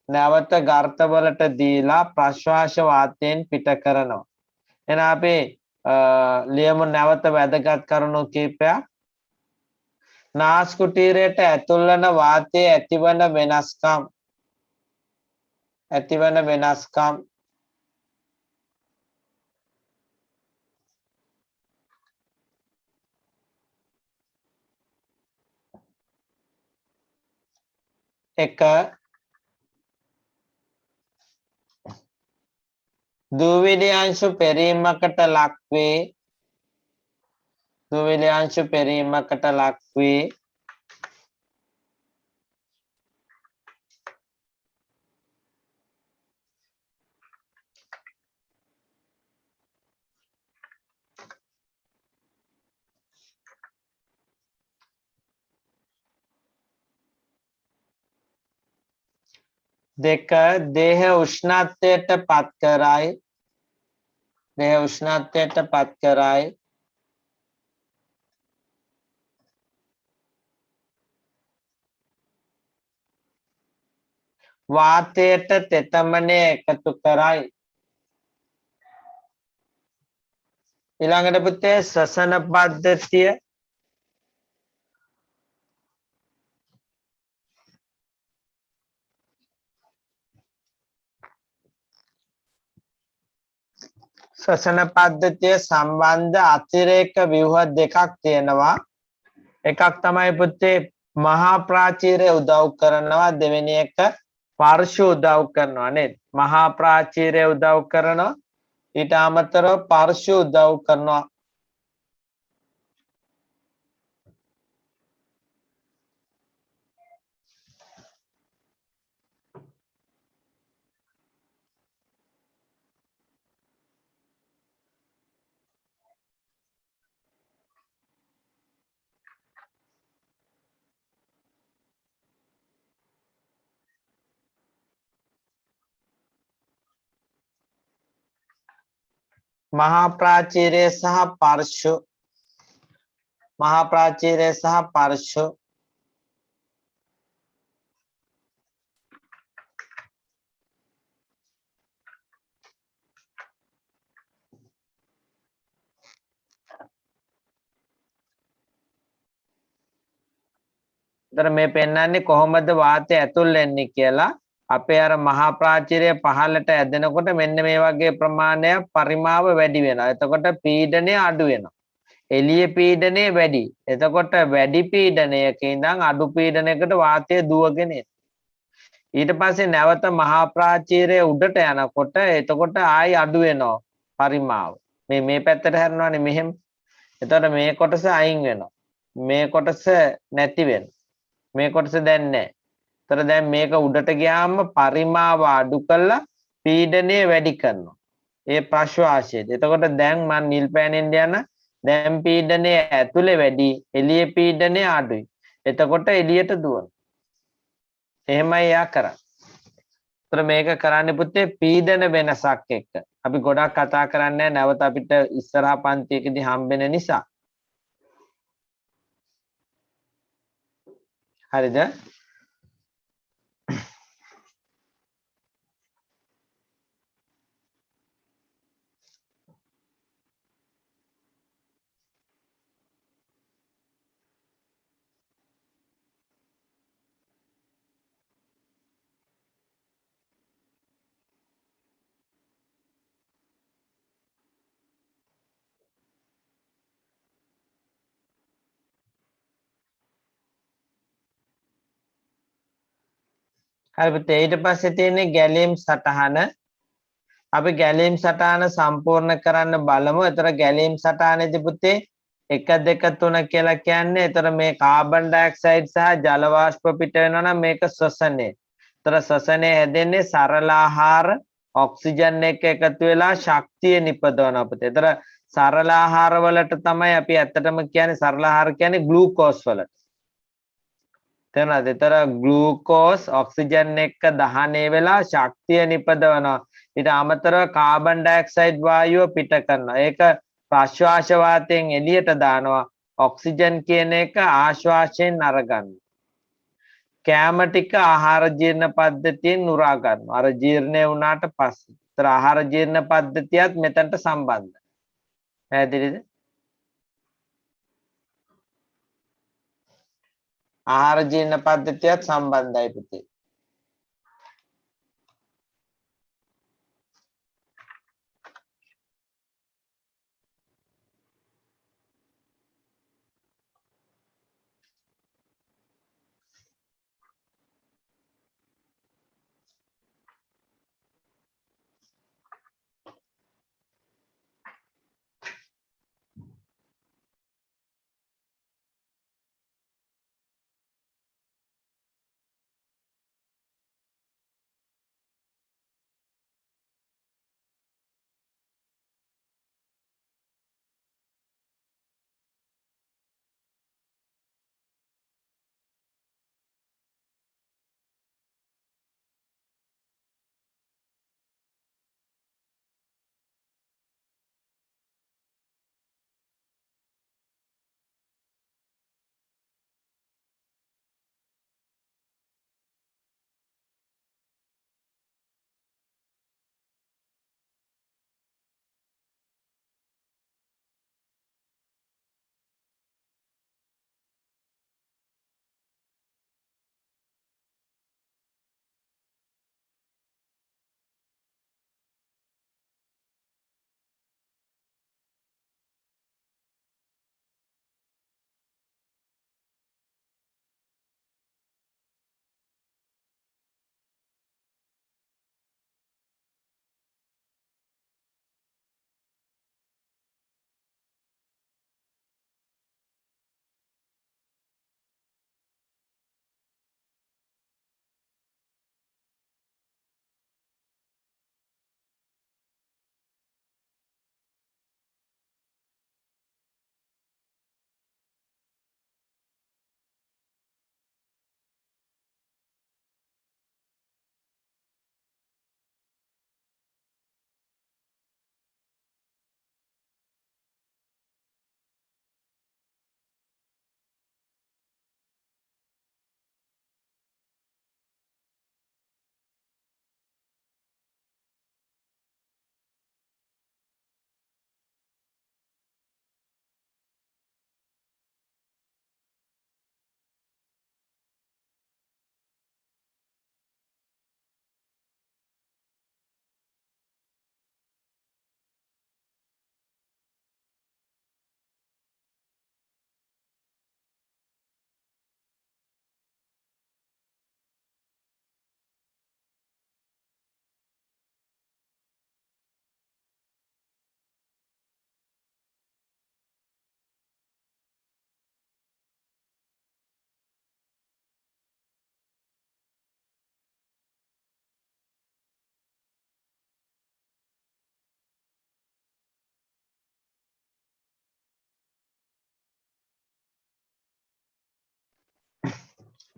[SPEAKER 1] නැවත ගර්තවලට දීලා ප්‍රශ්වාස වාතයෙන් පිට කරනවා එහෙනම් අපි ලියමු නැවත වැදගත් කරුණු කිහිපයක් නාස්කුටීරයට ඇතුල් වන වාතයේ ඇතිවන වෙනස්කම් එක දූවිලි අංශු පෙරීමකට ලක්වේ දෙක දේහ උෂ්ණත්වයට පත් කරයි වාතයට තෙතමනය එකතු කරයි ඊළඟට පුතේ ශ්වසන පද්ධතිය ශ්වසන පද්ධතිය සම්බන්ධ අතිරේක ව්‍යුහ දෙකක් තියෙනවා එකක් තමයි පුතේ මහා ප්‍රාචීරය උදව් කරනවා දෙවෙනි එක පාර්ශ්ව උදව් කරනවා නේද මහා ප්‍රාචීරය උදව් කරනවා ඊට අමතරව පාර්ශ්ව උදව් කරනවා මහා ප්‍රාචීරය සහ පාර්ශ්ව මේ පෙන්වන්නේ කොහොමද වාතය ඇතුල් වෙන්නේ කියලා අපේ අර මහා ප්‍රාචීරය පහළට ඇදෙනකොට මෙන්න මේ වගේ ප්‍රමාණයක් පරිමාව වැඩි වෙනවා. එතකොට පීඩනය අඩු වෙනවා. එළිය පීඩනය වැඩි. එතකොට වැඩි පීඩනයක ඉඳන් අඩු පීඩනයකට වාතය දුවගෙන එනවා. ඊට පස්සේ නැවත මහා ප්‍රාචීරය උඩට යනකොට එතකොට ආයි අඩු වෙනවා පරිමාව. මේ පැත්තට හැරෙනවානේ මෙහෙම. එතකොට මේ කොටස අයින් වෙනවා. මේ කොටස නැති වෙනවා. මේ කොටස දැන් නැහැ. ඒතර දැන් මේක උඩට ගියාම පරිමාව අඩු කරලා පීඩනය වැඩි කරනවා. ඒ ප්‍රශ්වාසයේද. එතකොට දැන් මම නිල් පෑනෙන් යන දැන් පීඩනය ඇතුලේ වැඩි, එළියේ පීඩනය අඩුයි. එතකොට එළියට දුවනවා. එහෙමයි යා කරන්නේ. ඒතර මේක කරන්නේ පුතේ පීඩන වෙනසක් එක්ක. අපි ගොඩක් කතා කරන්නේ නැවත අපිට ඉස්සරහා පන්තියකදී හම්බෙන නිසා. හරිද? හරි පුතේ ඊට පස්සේ තියෙන්නේ ගැලීම් සටහන. අපි ගැලීම් සටහන සම්පූර්ණ කරන්න බලමු. එතන ගැලීම් සටහනේදී පුතේ 1 2 3 කියලා කියන්නේ එතන මේ කාබන් ඩයොක්සයිඩ් සහ ජල වාෂ්ප පිට වෙනවා නම් මේක ශ්වසනය. එතන ශ්වසනය හැදෙන්නේ සරල ආහාර ඔක්සිජන් එක්ක එකතු වෙලා ශක්තිය නිපදවනවා පුතේ. එතන සරල ආහාර වලට තමයි අපි ඇත්තටම කියන්නේ සරල ආහාර කියන්නේ ග්ලූකෝස් වලට. තේරුණාද? එතන ග්ලූකෝස් ඔක්සිජන් එක්ක දහනය වෙලා ශක්තිය නිපදවනවා. ඊට අමතරව කාබන් ඩයොක්සයිඩ් වායුව පිට කරනවා. ඒක ප්‍රශ්වාස වාතයෙන් එළියට දානවා. ඔක්සිජන් කියන එක ආශ්වාසයෙන් අරගන්නවා. කැම ටික ආහාර ජීර්ණ පද්ධතියෙන් උරා ගන්නවා. අර ජීර්ණය වුණාට පස්සේ. ඒතර ආහාර ජීර්ණ පද්ධතියත් මෙතනට සම්බන්ධයි. පැහැදිලිද? ආහාර ජීර්ණ පද්ධතියත් සම්බන්ධයි පුතේ.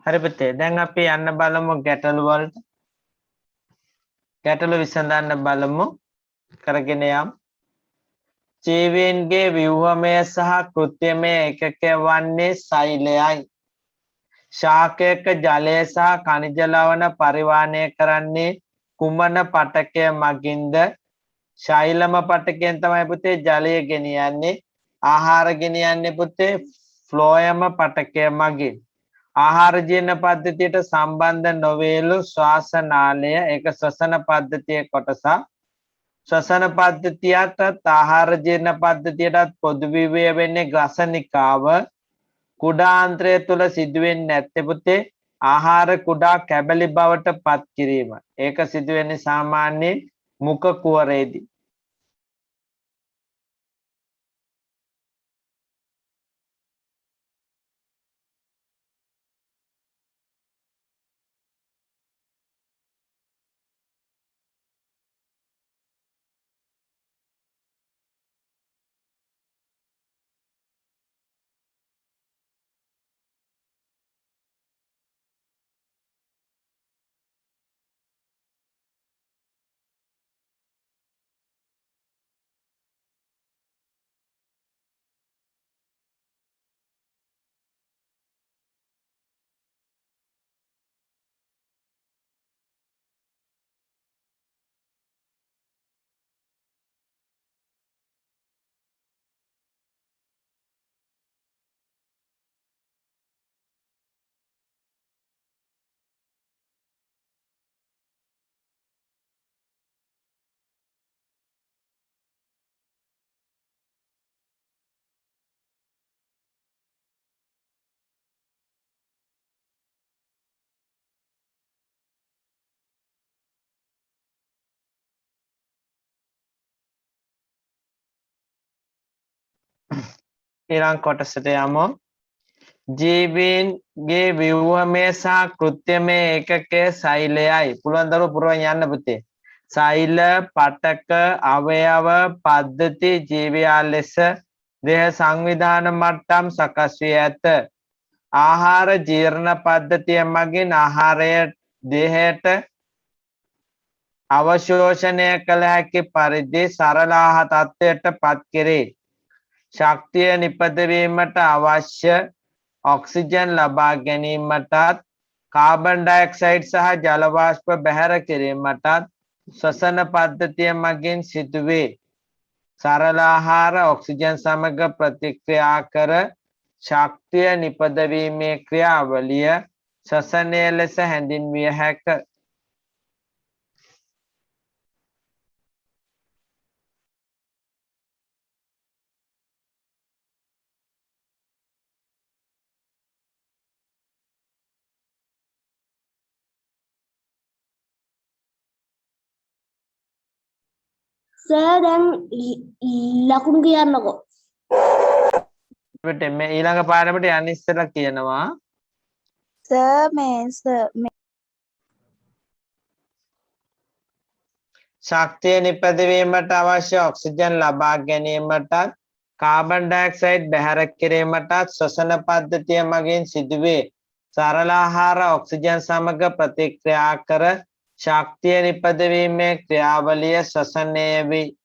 [SPEAKER 1] හරි පුතේ දැන් අපි යන්න බලමු ගැටළු වලට. ගැටළු විසඳන්න බලමු. කරගෙන යමු. ජීවීන්ගේ ව්‍යුහමය සහ කෘත්‍යමය ඒකකය වන්නේ සෛලයයි. ශාකයක ජලය සහ ಖನಿජ ලවණ පරිවාහනය කරන්නේ කුමන පටකය මගින්ද? ශෛලම පටකයෙන් තමයි පුතේ ජලය ගෙනියන්නේ. ආහාර ගෙනියන්නේ පුතේ ෆ්ලෝයම පටකය මගින්. ආහාර ජීර්ණ පද්ධතියට සම්බන්ධ නොවේලු ශ්වාසනාලය ඒක ශ්වසන පද්ධතියේ කොටසක්. ශ්වසන පද්ධතියට ආහාර ජීර්ණ පද්ධතියටත් පොදු විවය වෙන්නේ ග්‍රසනිකාව. කුඩාන්ත්‍රය තුල සිදුවෙන්නේ නැත්තේ පුතේ ආහාර කුඩා කැබලි බවට පත් කිරීම. ඒක සිදුවෙන්නේ සාමාන්‍යයෙන් මුඛ කුවරේදී. ඊළඟ කොටසට යමු. ජීවීන්ගේ ව්‍යුහමය සහ කෘත්‍යමය ඒකකය සෛලයයි. පුළුවන් දරුවෝ පුරවන් යන්න පුතේ. සෛල, පටක, අවයව, පද්ධති ජීවයා ලෙස දේහ සංවිධාන මට්ටම් සකස් වී ඇත. ආහාර ජීර්ණ පද්ධතිය මගින් ආහාරය දේහයට අවශෝෂණය කළ හැකි පරිදි සරල ආහාර තත්ත්වයට පත් කෙරේ. ශක්තිය නිපදවීමට අවශ්‍ය ඔක්සිජන් ලබා ගැනීමටත් කාබන් ඩයොක්සයිඩ් සහ ජල වාෂ්ප බැහැර කිරීමටත් ශ්වසන පද්ධතිය මගින් සිදුවේ. සරල ආහාර ඔක්සිජන් සමග ප්‍රතික්‍රියා කර ශක්තිය නිපදවීමේ ක්‍රියාවලිය ශ්වසනය ලෙස හැඳින්විය හැක.
[SPEAKER 5] සර් දැන් ලකුණු කියන්නකෝ.
[SPEAKER 1] අපිට මේ ඊළඟ පාඩමට යන්න ඉස්සෙල්ලා කියනවා ශක්තිය නිපදවීමට අවශ්‍ය ඔක්සිජන් ලබා ගැනීමටත් කාබන් ඩයොක්සයිඩ් බැහැර කිරීමටත් ශ්වසන පද්ධතිය මගින් සිදුවේ. සරල ආහාර ඔක්සිජන් සමග ප්‍රතික්‍රියා කර ශක්තිය නිපදවීමේ ක්‍රියාවලිය ශ්වසනය වේ.